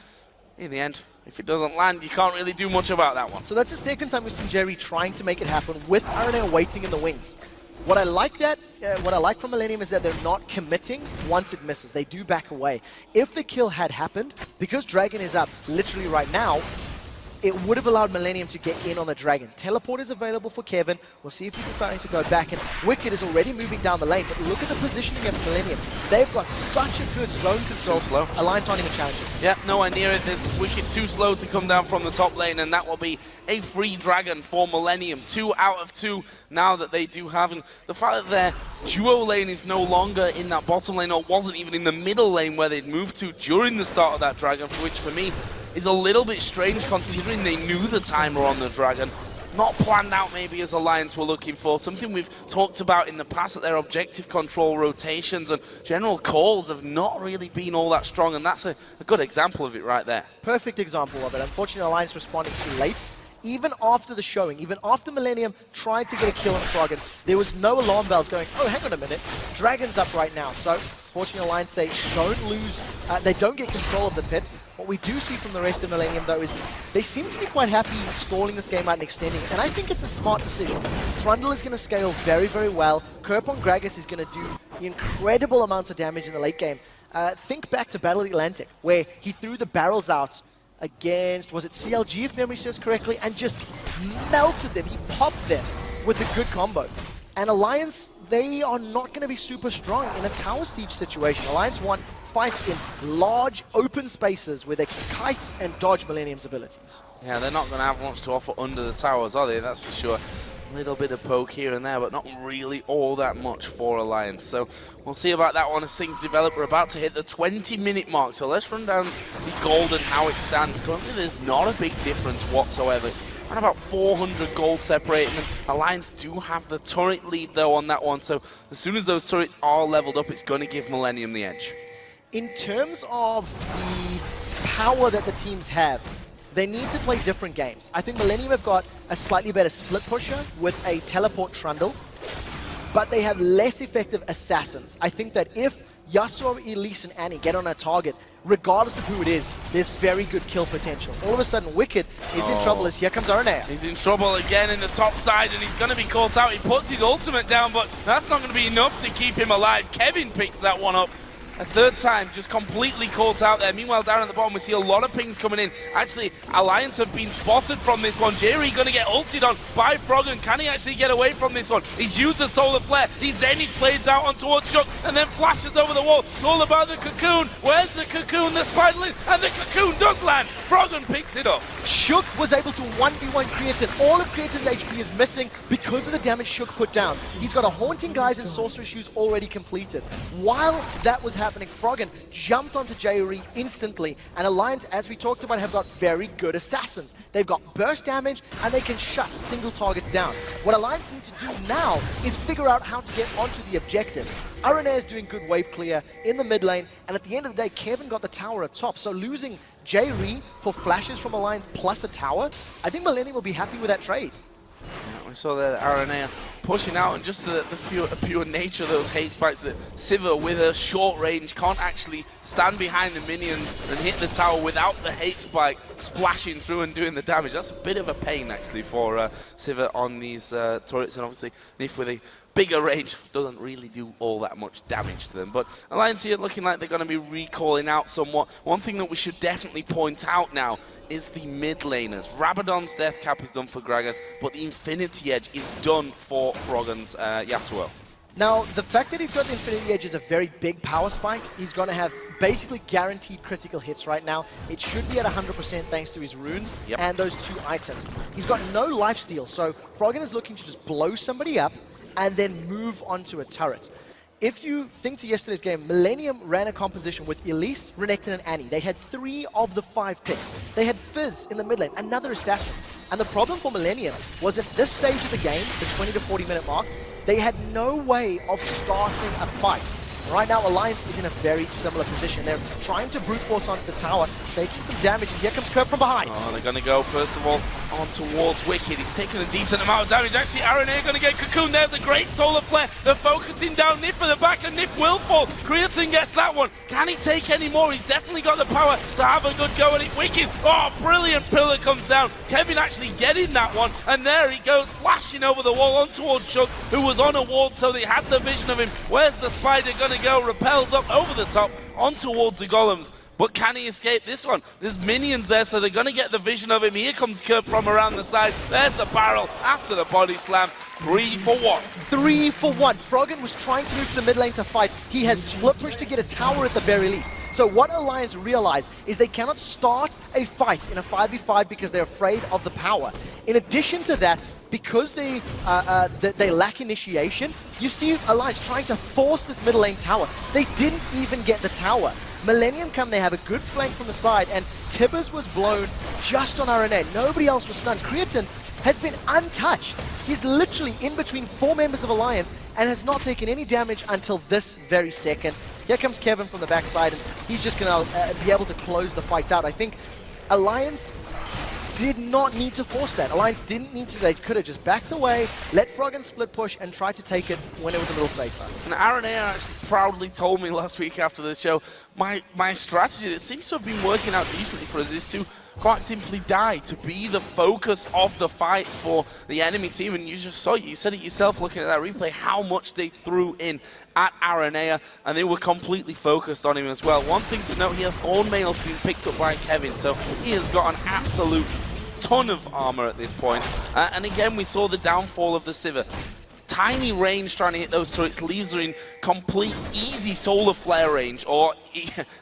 In the end, if it doesn't land, you can't really do much about that one. So that's the second time we've seen Jerry trying to make it happen with Aranea waiting in the wings. What I like from Millennium is that they're not committing once it misses. They do back away. If the kill had happened, because Dragon is up literally right now, it would have allowed Millennium to get in on the Dragon. Teleport is available for Kevin. We'll see if he's deciding to go back. And Wicked is already moving down the lane. But look at the positioning of Millennium. They've got such a good zone control. Too slow. Alliance aren't even challenging. Yeah, nowhere near it. There's Wicked too slow to come down from the top lane, and that will be a free Dragon for Millennium. 2 out of 2 now that they do have. And the fact that their duo lane is no longer in that bottom lane, or wasn't even in the middle lane where they'd moved to during the start of that Dragon, which for me is a little bit strange considering they knew the timer on the Dragon. Not planned out maybe as Alliance were looking for. Something we've talked about in the past, that their objective control rotations and general calls have not really been all that strong, and that's a good example of it right there. Perfect example of it. Unfortunately, Alliance responding too late. Even after the showing, even after Millennium tried to get a kill on Froggen, there was no alarm bells going, oh, hang on a minute, Dragon's up right now. So, fortunately, Alliance, they don't get control of the pit. What we do see from the rest of Millennium, though, is they seem to be quite happy stalling this game out and extending it. And I think it's a smart decision. Trundle is going to scale very, very well. Kerpon Gragas is going to do incredible amounts of damage in the late game. Think back to Battle of the Atlantic, where he threw the barrels out against, was it CLG if memory serves correctly, and just melted them. He popped them with a good combo. And Alliance, they are not going to be super strong in a tower siege situation. Alliance want fights in large open spaces where they can kite and dodge Millennium's abilities. Yeah, they're not going to have much to offer under the towers, are they? That's for sure. A little bit of poke here and there, but not really all that much for Alliance. So we'll see about that one as things develop. We're about to hit the 20-minute mark, so let's run down the gold and how it stands. Currently, there's not a big difference whatsoever. It's around about 400 gold separating them. Alliance do have the turret lead, though, on that one, so as soon as those turrets are leveled up, it's going to give Millennium the edge. In terms of the power that the teams have, they need to play different games. I think Millennium have got a slightly better split pusher with a teleport Trundle, but they have less effective assassins. I think that if Yasuo, Elise, and Annie get on a target, regardless of who it is, there's very good kill potential. All of a sudden, Wicked is in trouble as here comes Aranea. He's in trouble again in the top side, and he's going to be caught out. He puts his ultimate down, but that's not going to be enough to keep him alive. Kevin picks that one up. a third time, just completely caught out there. Meanwhile, down at the bottom, we see a lot of pings coming in. Actually, Alliance have been spotted from this one. Jerry going to get ulted on by Froggen. Can he actually get away from this one? He's used the Solar Flare. He's Zenith blades out on towards Shook and then flashes over the wall. It's all about the Cocoon. Where's the Cocoon? The Spider, and the Cocoon does land. Froggen picks it up. Shook was able to 1v1 Creatine. All of Creatine's HP is missing because of the damage Shook put down. He's got a Haunting Guise and Sorcerer Shoes already completed. While that was happening, Froggen jumped onto Jayuri instantly, and Alliance, as we talked about, have got very good assassins. They've got burst damage, and they can shut single targets down. What Alliance need to do now is figure out how to get onto the objectives. Aranea is doing good wave clear in the mid lane, and at the end of the day, Kevin got the tower up top, so losing Jayuri for flashes from Alliance plus a tower, I think Millennium will be happy with that trade. Yeah, we saw the Aranea pushing out, and just the pure nature of those hate spikes that Sivir with a short range can't actually stand behind the minions and hit the tower without the hate spike splashing through and doing the damage. That's a bit of a pain actually for Sivir on these turrets, and obviously Nif with a bigger range doesn't really do all that much damage to them. But Alliance here looking like they're going to be recalling out somewhat. One thing that we should definitely point out now is the mid laners. Rabadon's death cap is done for Gragas, but the Infinity Edge is done for Froggen's Yasuo. Now, the fact that he's got the Infinity Edge is a very big power spike. He's going to have basically guaranteed critical hits right now. It should be at 100% thanks to his runes and those 2 items. He's got no lifesteal, so Froggen is looking to just blow somebody up and then move onto a turret. If you think to yesterday's game, Millennium ran a composition with Elise, Renekton, and Annie. They had 3 of the 5 picks. They had Fizz in the mid lane, another assassin. And the problem for Millennium was at this stage of the game, the 20 to 40 minute mark, they had no way of starting a fight. Right now, Alliance is in a very similar position. They're trying to brute force onto the tower, taking some damage, and here comes Kurt from behind. Oh, they're going to go, first of all, on towards Wicked. He's taking a decent amount of damage. Actually, Aranea going to get Cocoon. There's a great Solar Flare. They're focusing down Nif for the back, and Nif will fall. Creatine gets that one. Can he take any more? He's definitely got the power to have a good go at it. Wicked, oh, brilliant pillar comes down. Kevin actually getting that one, and there he goes, flashing over the wall on towards Shug, who was on a ward, so they had the vision of him. Where's the Spider going to go? Repels up over the top on towards the golems, but can he escape this one? There's minions there, so they're going to get the vision of him. Here comes Kurt from around the side. There's the barrel after the body slam. 3 for 1. 3 for 1. Froggen was trying to move to the mid lane to fight. He has split push to get a tower at the very least. So what Alliance realize is they cannot start a fight in a 5v5 because they're afraid of the power. In addition to that, because they lack initiation, you see Alliance trying to force this middle lane tower. They didn't even get the tower. Millennium come, they have a good flank from the side, and Tibbers was blown just on Aranea. Nobody else was stunned. Creatine has been untouched. He's literally in between 4 members of Alliance and has not taken any damage until this very second. Here comes Kevin from the backside, and he's just going to be able to close the fight out. I think Alliance did not need to force that. Alliance didn't need to. They could have just backed away, let Froggen split push, and tried to take it when it was a little safer. And Aranea actually proudly told me last week after the show, my strategy that seems to have been working out decently for us is to quite simply die, to be the focus of the fights for the enemy team. And you just saw it, you said it yourself looking at that replay, how much they threw in at Aranea, and they were completely focused on him as well. One thing to note here, Thornmail's been picked up by Kevin, so he has got an absolute ton of armor at this point. And again, we saw the downfall of the Sivir. Tiny range trying to hit those turrets leaves her in complete easy Solar Flare range, or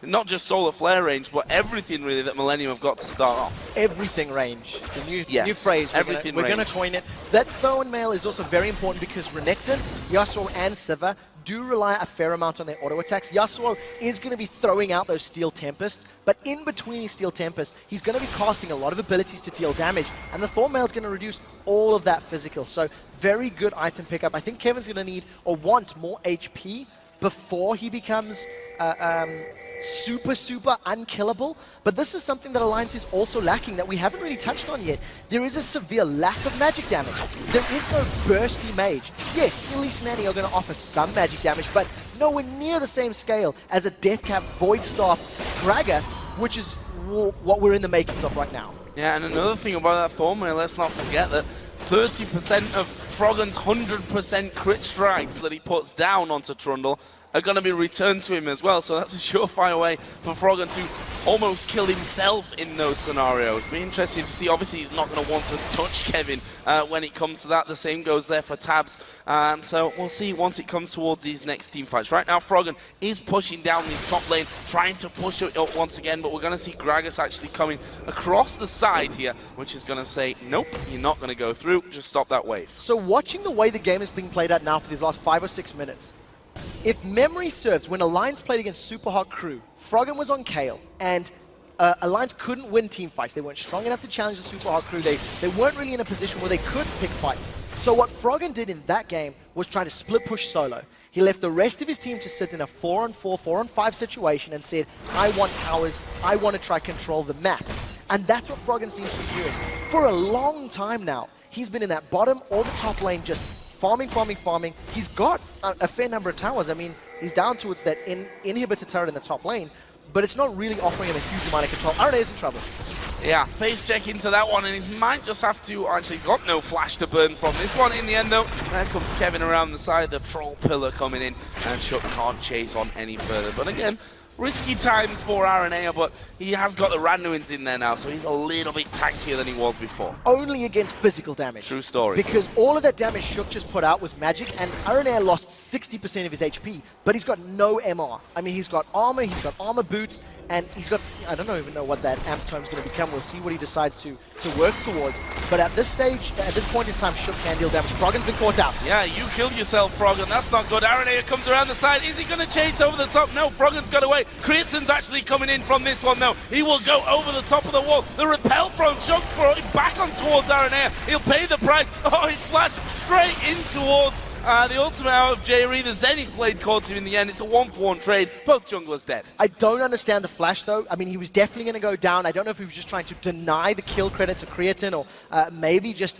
not just Solar Flare range, but everything really that Millennium have got to start off. Everything range. It's a new phrase. We're going to coin it. That Thornmail is also very important because Renekton, Yasuo, and Sivir do rely a fair amount on their auto attacks. Yasuo is going to be throwing out those Steel Tempests, but in between his Steel Tempests, he's going to be casting a lot of abilities to deal damage, and the Thornmail is going to reduce all of that physical. So very good item pickup. I think Kevin's going to need or want more HP before he becomes super unkillable. But this is something that Alliance is also lacking that we haven't really touched on yet. There is a severe lack of magic damage. There is no bursty mage. Yes, Elise and Annie are going to offer some magic damage, but nowhere near the same scale as a Deathcap Void Staff Gragas, which is what we're in the makings of right now. Yeah, and another thing about that Thornmail, let's not forget that 30% of Froggen's 100% crit strikes that he puts down onto Trundle are going to be returned to him as well. So that's a surefire way for Froggen to almost kill himself in those scenarios. Be interesting to see. Obviously, he's not going to want to touch Kevin when it comes to that. The same goes there for Tabs. So we'll see once it comes towards these next team fights. Right now, Froggen is pushing down this top lane, trying to push it up once again, but we're going to see Gragas actually coming across the side here, which is going to say, nope, you're not going to go through, just stop that wave. So watching the way the game is being played out now for these last 5 or 6 minutes, if memory serves, when Alliance played against Super Hot Crew, Froggen was on Kayle, and Alliance couldn't win team fights. They weren't strong enough to challenge the Super Hot Crew. They weren't really in a position where they could pick fights. So what Froggen did in that game was try to split push solo. He left the rest of his team to sit in a 4-on-4, 4-on-5 situation and said, I want towers, I want to try control the map. And that's what Froggen seems to be doing. For a long time now, he's been in that bottom or the top lane just farming. He's got a fair number of towers. I mean, he's down towards that inhibitor turret in the top lane, but it's not really offering him a huge amount of control. RNA is in trouble. Yeah, face check into that one, and he might just have to actually got no flash to burn from this one in the end, though. There comes Kevin around the side, the troll pillar coming in, and Shook can't chase on any further. But again, risky times for RNA, but he has got the Randuins in there now, so he's a little bit tankier than he was before. Only against physical damage. True story. Because all of that damage Shook just put out was magic, and RNA lost 60% of his HP, but he's got no MR. I mean, he's got armor boots, and he's got, I don't even know what that amp term is going to become. We'll see what he decides to work towards. But at this stage, at this point in time, Shook can deal damage. Froggen's been caught out. Yeah, you killed yourself, Froggen. That's not good. RNA comes around the side. Is he going to chase over the top? No, Froggen's got away. Creatson's actually coming in from this one, though. He will go over the top of the wall. The repel from Shook brought him back on towards RNA. He'll pay the price. Oh, he flashed straight in towards the ultimate out of JRE. The Zenith blade caught him in the end. It's a 1-for-1 trade. Both junglers dead. I don't understand the flash, though. I mean, he was definitely going to go down. I don't know if he was just trying to deny the kill credit to Creatine or maybe just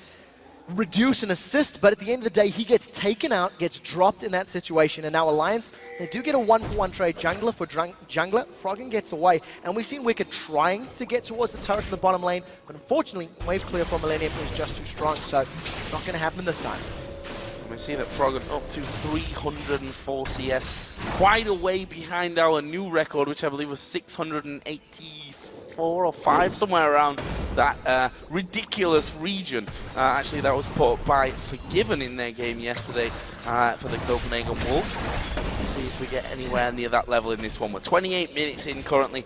reduce an assist, but at the end of the day, he gets taken out, gets dropped in that situation, and now Alliance, they do get a 1-for-1 trade jungler for jungler. Froggen gets away, and we've seen Wicked trying to get towards the turret in the bottom lane, but unfortunately, wave clear for Millennium is just too strong, so it's not going to happen this time. We see that Froggen up to 304 CS, quite a way behind our new record, which I believe was 684 or 5, somewhere around that ridiculous region. Actually, that was put up by Forgiven in their game yesterday for the Copenhagen Wolves. Let's see if we get anywhere near that level in this one. We're 28 minutes in currently.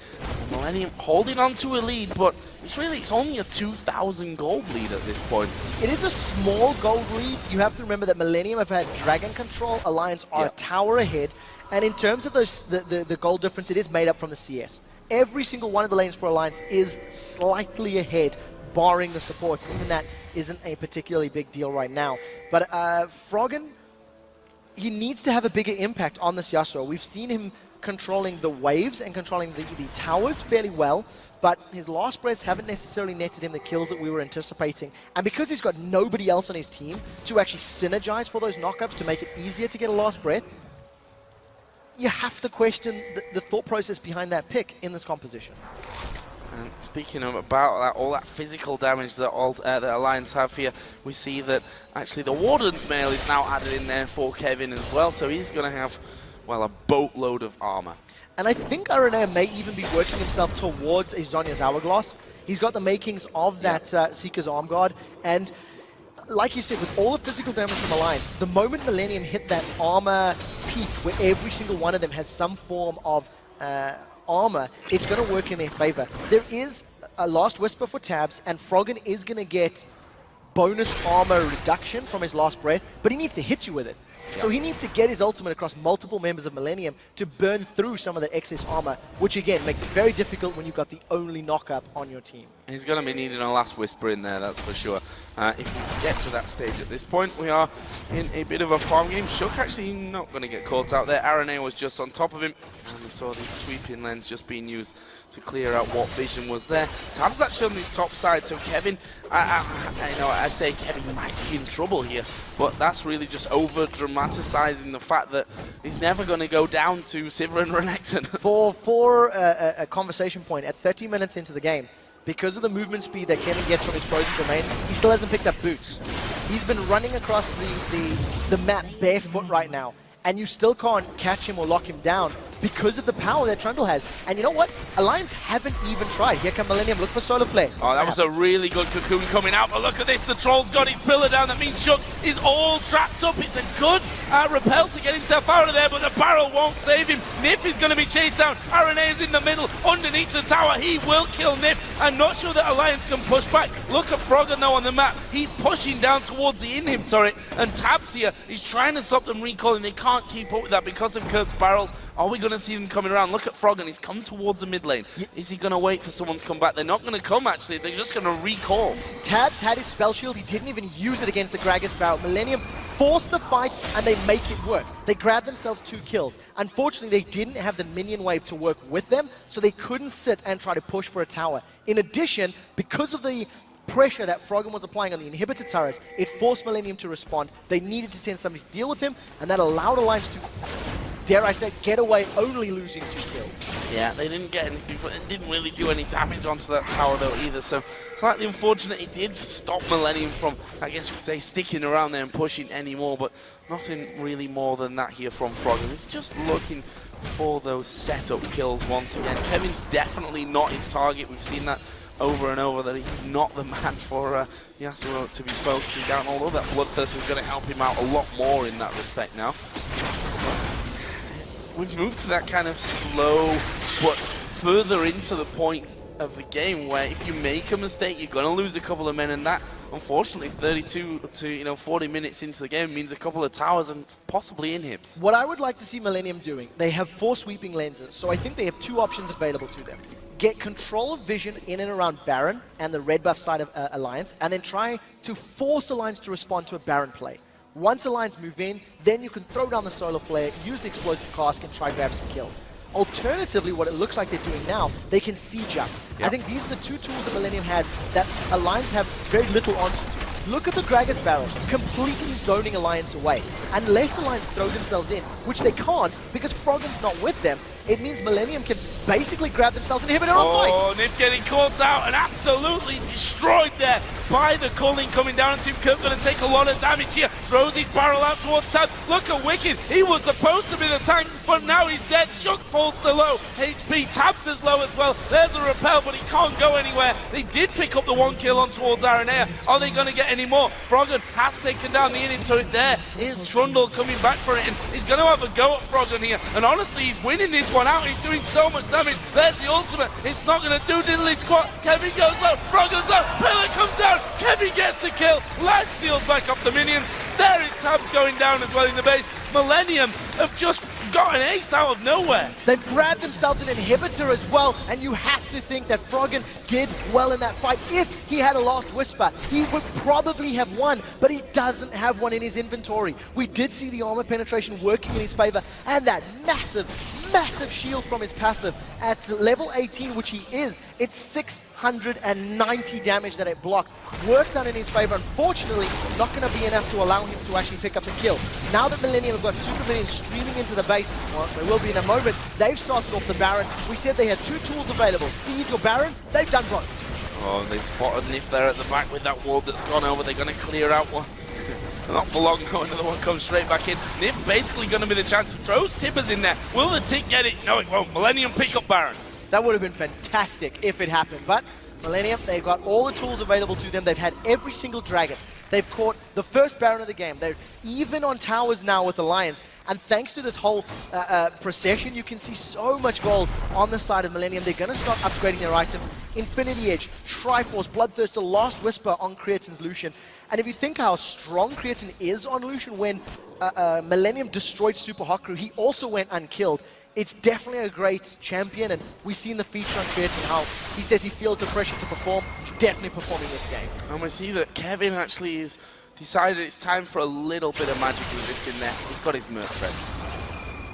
Millennium holding on to a lead, but it's only a 2,000 gold lead at this point. It is a small gold lead. You have to remember that Millennium have had dragon control, Alliance are a tower ahead, and in terms of those the gold difference, it is made up from the CS. Every single one of the lanes for Alliance is slightly ahead, barring the supports, and even that isn't a particularly big deal right now. But Froggen, he needs to have a bigger impact on this Yasuo. We've seen him controlling the waves and controlling the towers fairly well, but his last breaths haven't necessarily netted him the kills that we were anticipating. And because he's got nobody else on his team to actually synergize for those knockups to make it easier to get a last breath, you have to question the thought process behind that pick in this composition. And speaking about that, all that physical damage that the Alliance have here, we see that actually the Warden's Mail is now added in there for Kevin as well, so he's going to have, well, a boatload of armor. And I think RNA may even be working himself towards a Zhonya's Hourglass. He's got the makings of that Seeker's Arm Guard, and like you said, with all the physical damage from Alliance, the moment Millennium hit that armor peak where every single one of them has some form of armor, it's going to work in their favor. There is a Last Whisper for Tabs, and Froggen is going to get bonus armor reduction from his last breath, but he needs to hit you with it. So he needs to get his ultimate across multiple members of Millennium to burn through some of the excess armor, which again makes it very difficult when you've got the only knockup on your team. He's going to be needing a Last Whisper in there, that's for sure. If we get to that stage at this point, we are in a bit of a farm game. Shook actually not going to get caught out there. RNA was just on top of him, and we saw the sweeping lens just being used to clear out what vision was there. Tab's actually on this top side, so Kevin, I say Kevin might be in trouble here, but that's really just over-dramatizing the fact that he's never going to go down to Sivir and Renekton. For a conversation point, at 30 minutes into the game, because of the movement speed that Kevin gets from his frozen domain, he still hasn't picked up boots. He's been running across the map barefoot right now, and you still can't catch him or lock him down because of the power that Trundle has. And you know what? Alliance haven't even tried. Here come Millennium, look for Solar Flare. Oh, that was a really good Cocoon coming out, but look at this, the Troll's got his pillar down, that means Shook is all trapped up. It's a good repel to get himself out of there, but the barrel won't save him. Nif is going to be chased down, RNA is in the middle, underneath the tower, he will kill Nif. I'm not sure that Alliance can push back. Look at Froggen though on the map, he's pushing down towards the inhib turret, and Tabs here, he's trying to stop them recalling, they can't keep up with that because of Kerb's barrels. Are we going to see them coming around? Look at Froggen, he's come towards the mid lane. Is he going to wait for someone to come back? They're not going to come actually, they're just going to recall. Tabs had his spell shield, he didn't even use it against the Gragas barrel. Millennium forced the fight and they make it work. They grabbed themselves 2 kills. Unfortunately, they didn't have the minion wave to work with them, so they couldn't sit and try to push for a tower. In addition, because of the pressure that Froggen was applying on the inhibitor turret, it forced Millennium to respond. They needed to send somebody to deal with him, and that allowed Alliance to, dare I say, get away only losing 2 kills. Yeah, they didn't get anything, but it didn't really do any damage onto that tower though either, so slightly unfortunate. It did stop Millennium from, I guess we could say, sticking around there and pushing anymore, but nothing really more than that here from Froggen. He's just looking for those setup kills once again. Kevin's definitely not his target. We've seen that over and over, that he's not the man for Yasuo to be focusing down, although that Bloodthirst is going to help him out a lot more in that respect now. We've moved to that kind of slow, but further into the point of the game where if you make a mistake, you're going to lose a couple of men, and that, unfortunately, 32 to 40 minutes into the game means a couple of towers and possibly inhibs. What I would like to see Millennium doing, they have 4 sweeping lenses, so I think they have 2 options available to them. Get control of vision in and around Baron and the red buff side of Alliance, and then try to force Alliance to respond to a Baron play. Once Alliance move in, then you can throw down the Solar Flare, use the Explosive Cask, and try grab some kills. Alternatively, what it looks like they're doing now, they can siege up. Yep. I think these are the 2 tools that Millennium has that Alliance have very little answer to. Look at the Gragas barrel, completely zoning Alliance away. Unless Alliance throw themselves in, which they can't because Froggen's not with them, it means Millennium can basically grab themselves an inhibitor on fight. Oh, Nip getting caught out and absolutely destroyed there by the culling coming down, and Team Kirk going to take a lot of damage here. Throws his barrel out towards Tab. Look at Wicked. He was supposed to be the tank, but now he's dead. Shook falls to low. HP Tab's as low as well. There's a repel, but he can't go anywhere. They did pick up the 1 kill on towards Aranea. Are they going to get any more? Froggen has taken down the inhib turret there. Here's Trundle coming back for it, and he's going to have a go at Froggen here. And honestly, he's winning this one out. He's doing so much damage. There's the ultimate. It's not going to do diddly squat. Kevin goes low. Froggen's low. Pillar comes down. Kevin gets the kill. Life steals back up the minions. There is Tabs going down as well in the base. Millennium have just got an ace out of nowhere. They've grabbed themselves an inhibitor as well, and you have to think that Froggen did well in that fight. If he had a Last Whisper, he would probably have won, but he doesn't have one in his inventory. We did see the armor penetration working in his favor, and that massive shield from his passive at level 18, which he is. It's 690 damage that it blocked. Worked done in his favor. Unfortunately, not going to be enough to allow him to actually pick up the kill. Now that Millennium have got Super Minions streaming into the base, well, they will be in a moment, they've started off the Baron. We said they had 2 tools available, Siege or Baron. They've done both. Oh, and they've spotted Nif there at the back with that ward that's gone over. They're going to clear out one. Not for long, though. Another one comes straight back in. Nif basically going to be the chance. Throws Tibbers in there. Will the tick get it? No, it won't. Millennium pick up Baron. That would have been fantastic if it happened, but Millennium, they've got all the tools available to them. They've had every single dragon. They've caught the first Baron of the game. They're even on towers now with Alliance. And thanks to this whole procession, you can see so much gold on the side of Millennium. They're going to start upgrading their items. Infinity Edge, Triforce, Bloodthirster, Last Whisper on Creatin's Lucian. And if you think how strong Creatin is on Lucian, when Millennium destroyed Super Haku, he also went unkilled. It's definitely a great champion, and we've seen the feature on Creatin, how he says he feels the pressure to perform. He's definitely performing this game. And we see that Kevin actually has decided it's time for a little bit of magic resist in there. He's got his Merc Threads.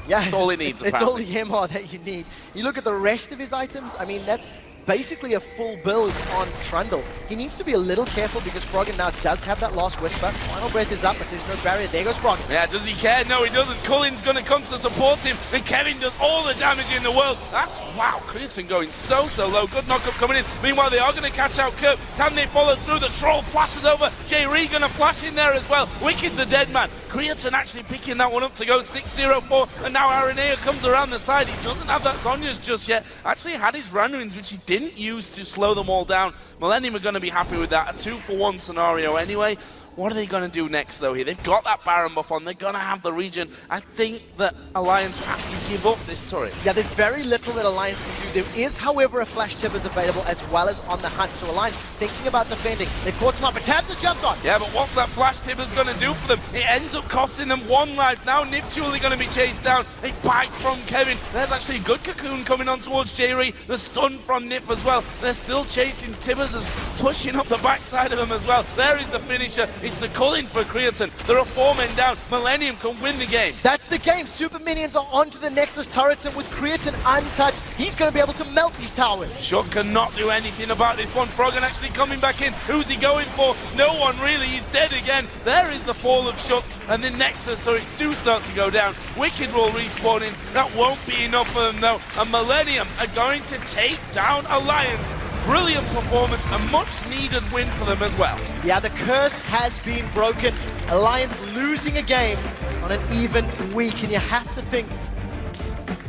Yeah, that's all he needs, it's all the MR that you need. You look at the rest of his items, I mean, that's basically a full build on Trundle. He needs to be a little careful because Froggen now does have that last Whisper. Final Breath is up, but there's no barrier. There goes Froggen. Yeah, does he care? No, he doesn't. Cullen's going to come to support him, and Kevin does all the damage in the world. That's, wow, Creatine going so low. Good knockup coming in. Meanwhile, they are going to catch out Kurt. Can they follow through? The Troll flashes over. J-Ree going to flash in there as well. Wicked's a dead man. Creatine actually picking that one up to go 6-0-4, and now Aranea comes around the side. He doesn't have that Sonya's just yet. Actually had his Randuins, which he didn't use to slow them all down. Millennium are going to be happy with that. A 2-for-1 scenario anyway. What are they going to do next, though, here? They've got that Baron buff on. They're going to have the region. I think that Alliance has to give up this turret. Yeah, there's very little that Alliance can do. There is, however, a Flash Tibbers available as well as on the hunt. So Alliance thinking about defending. They've caught him up, but Tabs has jumped on. Yeah, but what's that Flash Tibbers going to do for them? It ends up costing them 1 life. Now Niftually going to be chased down. A bite from Kevin. There's actually a good Cocoon coming on towards J-Ree. The stun from Nif as well. They're still chasing. Tibbers is pushing up the backside of them as well. There is the finisher. It's the Culling for Creatine. There are 4 men down. Millennium can win the game. That's the game. Super Minions are onto the Nexus turrets, and with Creatine untouched, he's going to be able to melt these towers. Shook cannot do anything about this one. Froggen actually coming back in. Who's he going for? No one really. He's dead again. There is the fall of Shook, and the Nexus turrets do start to go down. Wicked will respawn in. That won't be enough for them though. And Millennium are going to take down Alliance. Brilliant performance, a much needed win for them as well. Yeah, the curse has been broken. Alliance losing a game on an even week, and you have to think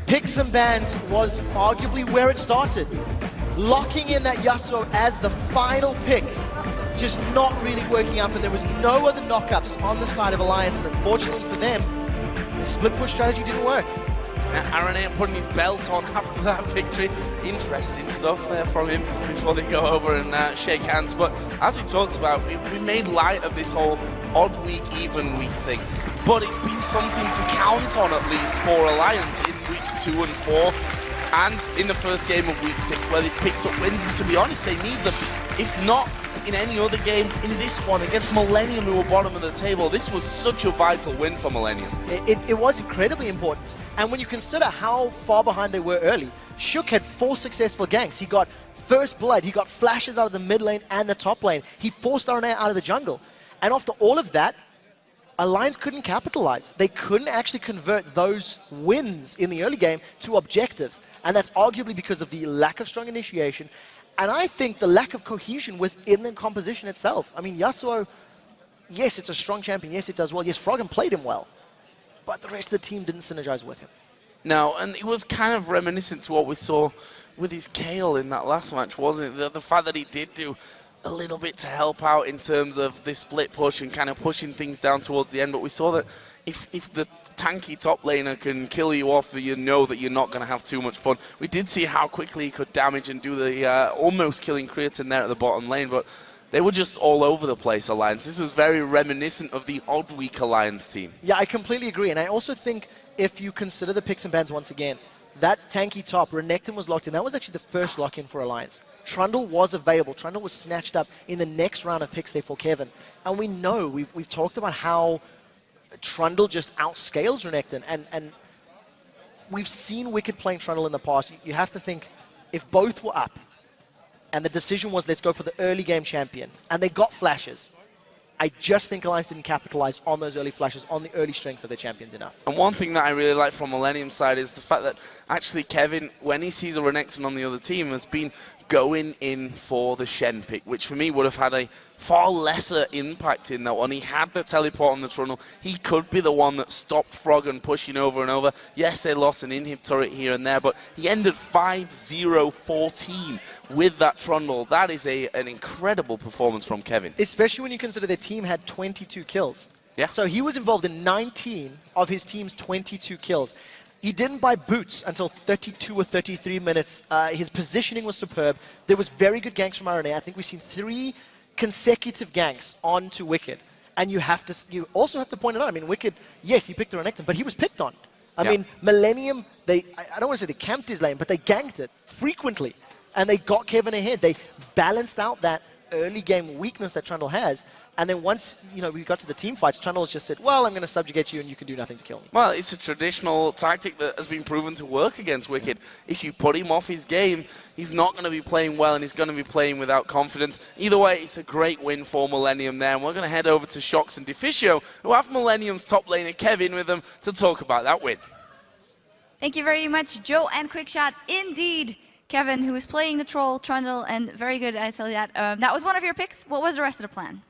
picks and bans was arguably where it started. Locking in that Yasuo as the final pick, just not really working up, and there was no other knockups on the side of Alliance, and unfortunately for them, the split push strategy didn't work. Aranea putting his belt on after that victory. Interesting stuff there from him before they go over and shake hands. But as we talked about, we made light of this whole odd week, even week thing. But it's been something to count on at least for Alliance in weeks 2 and 4. And in the first game of week 6 where they picked up wins. And to be honest, they need them. If not in any other game, in this one against Millennium, who were bottom of the table, this was such a vital win for Millennium. It was incredibly important. And when you consider how far behind they were early, Shook had 4 successful ganks. He got first blood, he got flashes out of the mid lane and the top lane. He forced Aranea out of the jungle. And after all of that, Alliance couldn't capitalize. They couldn't actually convert those wins in the early game to objectives. And that's arguably because of the lack of strong initiation. And I think the lack of cohesion within the composition itself. I mean, Yasuo, yes, it's a strong champion. Yes, it does well. Yes, Froggen played him well. But the rest of the team didn't synergize with him. No, and it was kind of reminiscent to what we saw with his Kayle in that last match, wasn't it? The fact that he did do a little bit to help out in terms of this split push and kind of pushing things down towards the end. But we saw that if the tanky top laner can kill you off, you know that you're not going to have too much fun. We did see how quickly he could damage and do the almost killing Creatine there at the bottom lane, but they were just all over the place, Alliance. This was very reminiscent of the odd week Alliance team. Yeah, I completely agree. And I also think if you consider the picks and bans once again, that tanky top, Renekton was locked in. That was actually the first lock-in for Alliance. Trundle was available. Trundle was snatched up in the next round of picks there for Kevin. And we know, we've talked about how Trundle just outscales Renekton. And we've seen Wicked playing Trundle in the past. You have to think, if both were up, and the decision was, let's go for the early game champion, and they got flashes, I just think Alliance didn't capitalize on those early flashes, on the early strengths of their champions enough. And one thing that I really like from Millennium's side is the fact that actually Kevin, when he sees a Renekton on the other team, has been going in for the Shen pick, which for me would have had a far lesser impact in that one. He had the teleport on the Trundle. He could be the one that stopped Froggen pushing over and over. Yes, they lost an inhib turret here and there, but he ended 5-0-14 with that Trundle. That is an incredible performance from Kevin. Especially when you consider their team had 22 kills. Yeah. So he was involved in 19 of his team's 22 kills. He didn't buy boots until 32 or 33 minutes. His positioning was superb. There was very good ganks from Aranea. I think we've seen 3 consecutive ganks onto Wicked. And you also have to point it out. I mean, Wicked, yes, he picked a Renekton, but he was picked on. I mean, Millennium, I don't want to say they camped his lane, but they ganked it frequently. And they got Kevin ahead. They balanced out that early game weakness that Trundle has. And then once we got to the team fights, Trundle just said, well, I'm going to subjugate you and you can do nothing to kill me. Well, it's a traditional tactic that has been proven to work against Wicked. If you put him off his game, he's not going to be playing well and he's going to be playing without confidence. Either way, it's a great win for Millennium there. And we're going to head over to Shox and Deficio, who have Millennium's top laner Kevin with them to talk about that win. Thank you very much, Joe and Quickshot. Indeed, Kevin, who is playing the troll, Trundle, and very good, I tell you that. That was one of your picks. What was the rest of the plan?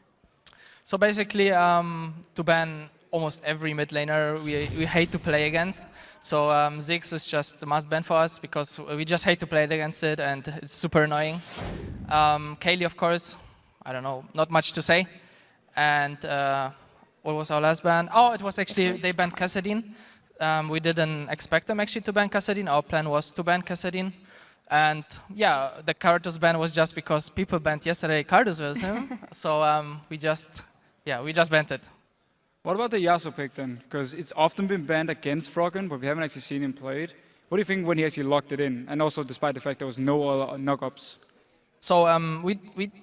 So basically, to ban almost every mid laner we hate to play against. So Ziggs is just a must ban for us because we just hate to play against it and it's super annoying. Kaylee, of course, I don't know, not much to say. And what was our last ban? Oh, it was actually, they banned Kassadin. We didn't expect them actually to ban Kassadin. Our plan was to ban Kassadin. And yeah, the Karthus ban was just because people banned yesterday Karthus versus him. So we just banned it. What about the Yasuo pick then? Because it's often been banned against Froggen, but we haven't actually seen him play it. What do you think when he actually locked it in? And also despite the fact there was no other knock-ups. So we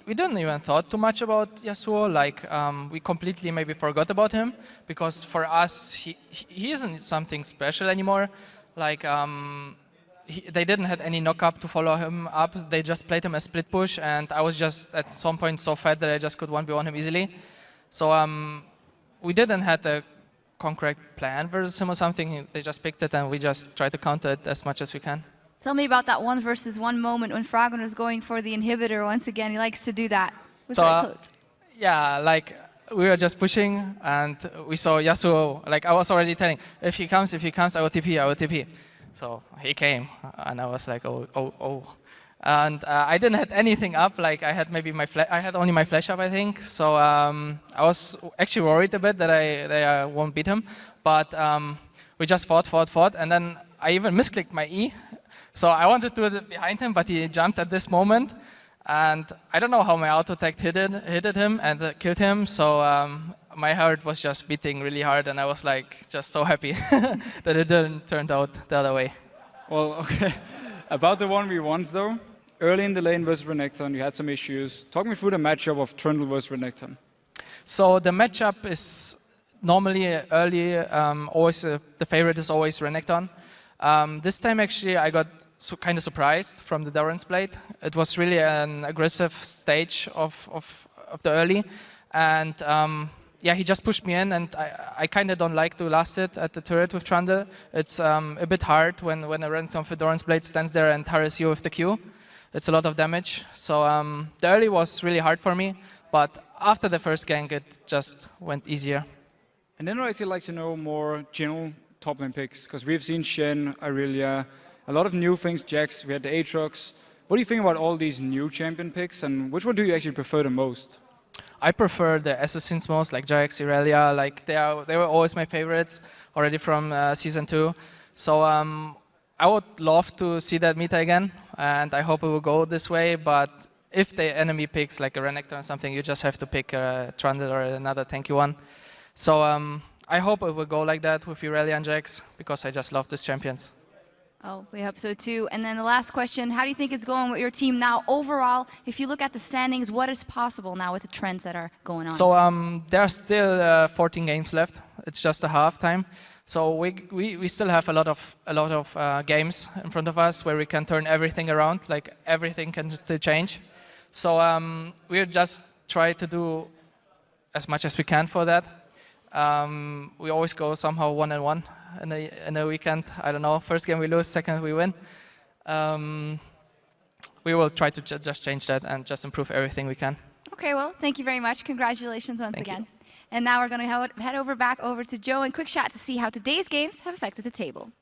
didn't even thought too much about Yasuo. Like we completely maybe forgot about him because for us he isn't something special anymore. Like they didn't have any knock-up to follow him up. They just played him as split push, and I was just at some point so fat that I just could 1v1 him easily. So we didn't have a concrete plan versus him or something. They just picked it, and we just tried to counter it as much as we can. Tell me about that 1 versus 1 moment when Froggen was going for the inhibitor once again. He likes to do that. It was very close. Yeah, like we were just pushing, and we saw Yasuo. Like I was already telling, if he comes, I will TP, I will TP. So he came, and I was like, oh. And I didn't have anything up. Like I had maybe I had only my flash up, I think. So I was actually worried a bit that I won't beat him. But we just fought, and then I even misclicked my E. So I wanted to do it behind him, but he jumped at this moment. And I don't know how my auto attack hit him and killed him. So my heart was just beating really hard, and I was like just so happy that it didn't turn out the other way. Well, okay. About the 1v1s though, early in the lane versus Renekton, you had some issues. Talk me through the matchup of Trundle versus Renekton. So the matchup is normally early, always the favorite is always Renekton. This time actually I got kind of surprised from the Doran's Blade. It was really an aggressive stage of the early, and yeah, he just pushed me in, and I kind of don't like to last it at the turret with Trundle. It's a bit hard when a Renekton with Doran's Blade stands there and harass you with the Q. It's a lot of damage. So the early was really hard for me, but after the first gank it just went easier. And then I'd actually like to know more general top lane picks, because we've seen Shen, Irelia, a lot of new things, Jax, we had the Aatrox. What do you think about all these new champion picks, and which one do you actually prefer the most? I prefer the assassins most, like Jax, Irelia. Like they were always my favorites already from season 2. So I would love to see that meta again, and I hope it will go this way. But if the enemy picks like a Renekton or something, you just have to pick a Trundle or another tanky one. So I hope it will go like that with Irelia and Jax, because I just love these champions. Oh, we hope so too. And then the last question, how do you think it's going with your team now overall? If you look at the standings, what is possible now with the trends that are going on? So there are still 14 games left. It's just a half time. So we still have a lot of games in front of us where we can turn everything around, like everything can still change. So we'll just try to do as much as we can for that. We always go somehow 1-1 in a weekend. I don't know, first game we lose, second we win. We will try to just change that and just improve everything we can. Okay, well, thank you very much. Congratulations once again. And now we're going to head back over to Joe and Quickshot to see how today's games have affected the table.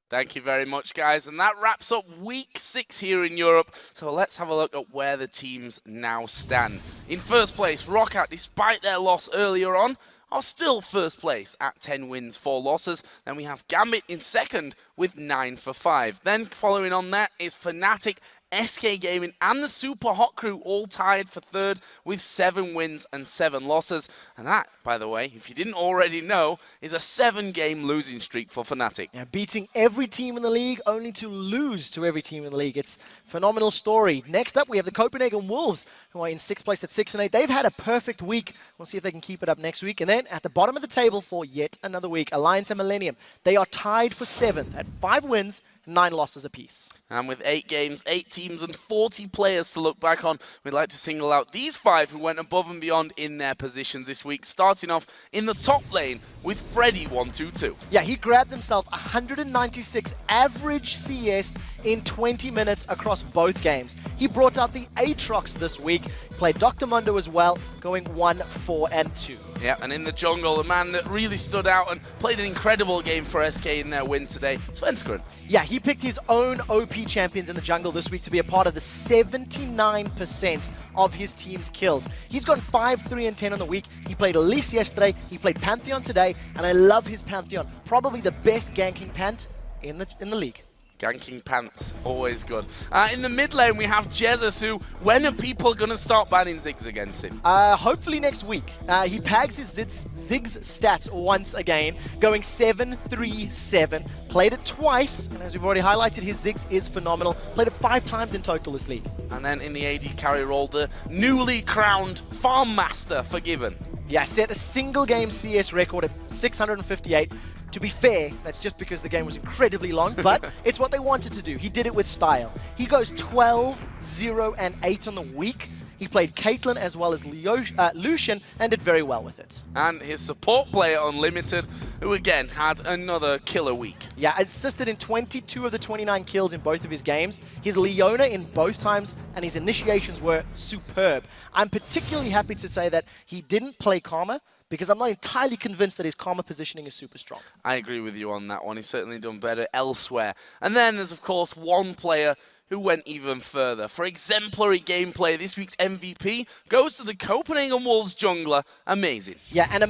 Thank you very much, guys. And that wraps up week 6 here in Europe. So let's have a look at where the teams now stand. In first place, Roccat, despite their loss earlier on, are still first place at 10 wins, 4 losses. Then we have Gambit in second with 9 for 5. Then following on that is Fnatic, SK Gaming and the Super Hot Crew all tied for third with 7 wins and 7 losses. And that, by the way, if you didn't already know, is a 7-game losing streak for Fnatic. Yeah, beating every team in the league, only to lose to every team in the league. It's a phenomenal story. Next up, we have the Copenhagen Wolves, who are in 6th place at 6-8. They've had a perfect week. We'll see if they can keep it up next week. And then at the bottom of the table for yet another week, Alliance and Millennium. They are tied for 7th at 5 wins, 9 losses apiece. And with 8 games, 8 teams, and 40 players to look back on, we'd like to single out these 5 who went above and beyond in their positions this week, starting off in the top lane with Freddy122. Yeah, he grabbed himself 196 average CS in 20 minutes across both games. He brought out the Aatrox this week, played Dr. Mundo as well, going 1, 4, and 2. Yeah, and in the jungle, the man that really stood out and played an incredible game for SK in their win today, Svenskeren. Yeah, he picked his own OP champions in the jungle this week to be a part of the 79% of his team's kills. He's gone 5, 3, and 10 on the week. He played Elise yesterday, he played Pantheon today, and I love his Pantheon. Probably the best ganking Pant in the league. Ganking pants, always good. In the mid lane, we have Jesus, who, when are people going to start banning Ziggs against him? Hopefully next week. He pags his Ziggs stats once again, going 7, 3, 7. Played it twice, and as we've already highlighted, his Ziggs is phenomenal. Played it 5 times in total this league. And then in the AD carry role, the newly crowned Farm Master, Forgiven. Yeah, set a single game CS record at 658. To be fair, that's just because the game was incredibly long, but it's what they wanted to do. He did it with style. He goes 12, 0, and 8 on the week. He played Caitlyn as well as Lucian and did very well with it. And his support player, Unlimited, who again had another killer week. Yeah, assisted in 22 of the 29 kills in both of his games. His Leona in both times, and his initiations were superb. I'm particularly happy to say that he didn't play Karma, because I'm not entirely convinced that his Karma positioning is super strong. I agree with you on that one. He's certainly done better elsewhere. And then there's, of course, one player who went even further. For exemplary gameplay, this week's MVP goes to the Copenhagen Wolves jungler, Amazing. Yeah, had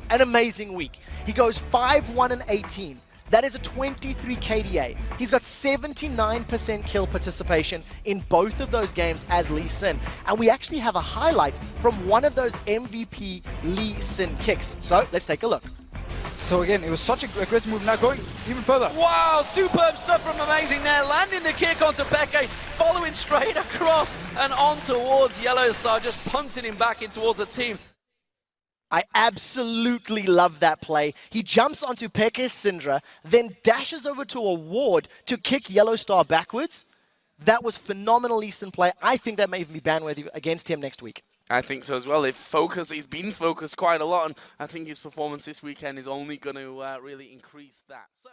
an amazing week. He goes 5, 1, and 18. That is a 23 KDA. He's got 79% kill participation in both of those games as Lee Sin. And we actually have a highlight from one of those MVP Lee Sin kicks. So let's take a look. So again, it was such a aggressive move, now going even further. Wow, superb stuff from Amazing there, landing the kick onto Peke, following straight across and on towards Yellowstar, just punting him back in towards the team. I absolutely love that play. He jumps onto Peke's Syndra, then dashes over to a ward to kick Yellowstar backwards. That was phenomenal Eastern play. I think that may even be banworthy against him next week. I think so as well. He's been focused quite a lot, and I think his performance this weekend is only going to really increase that. So.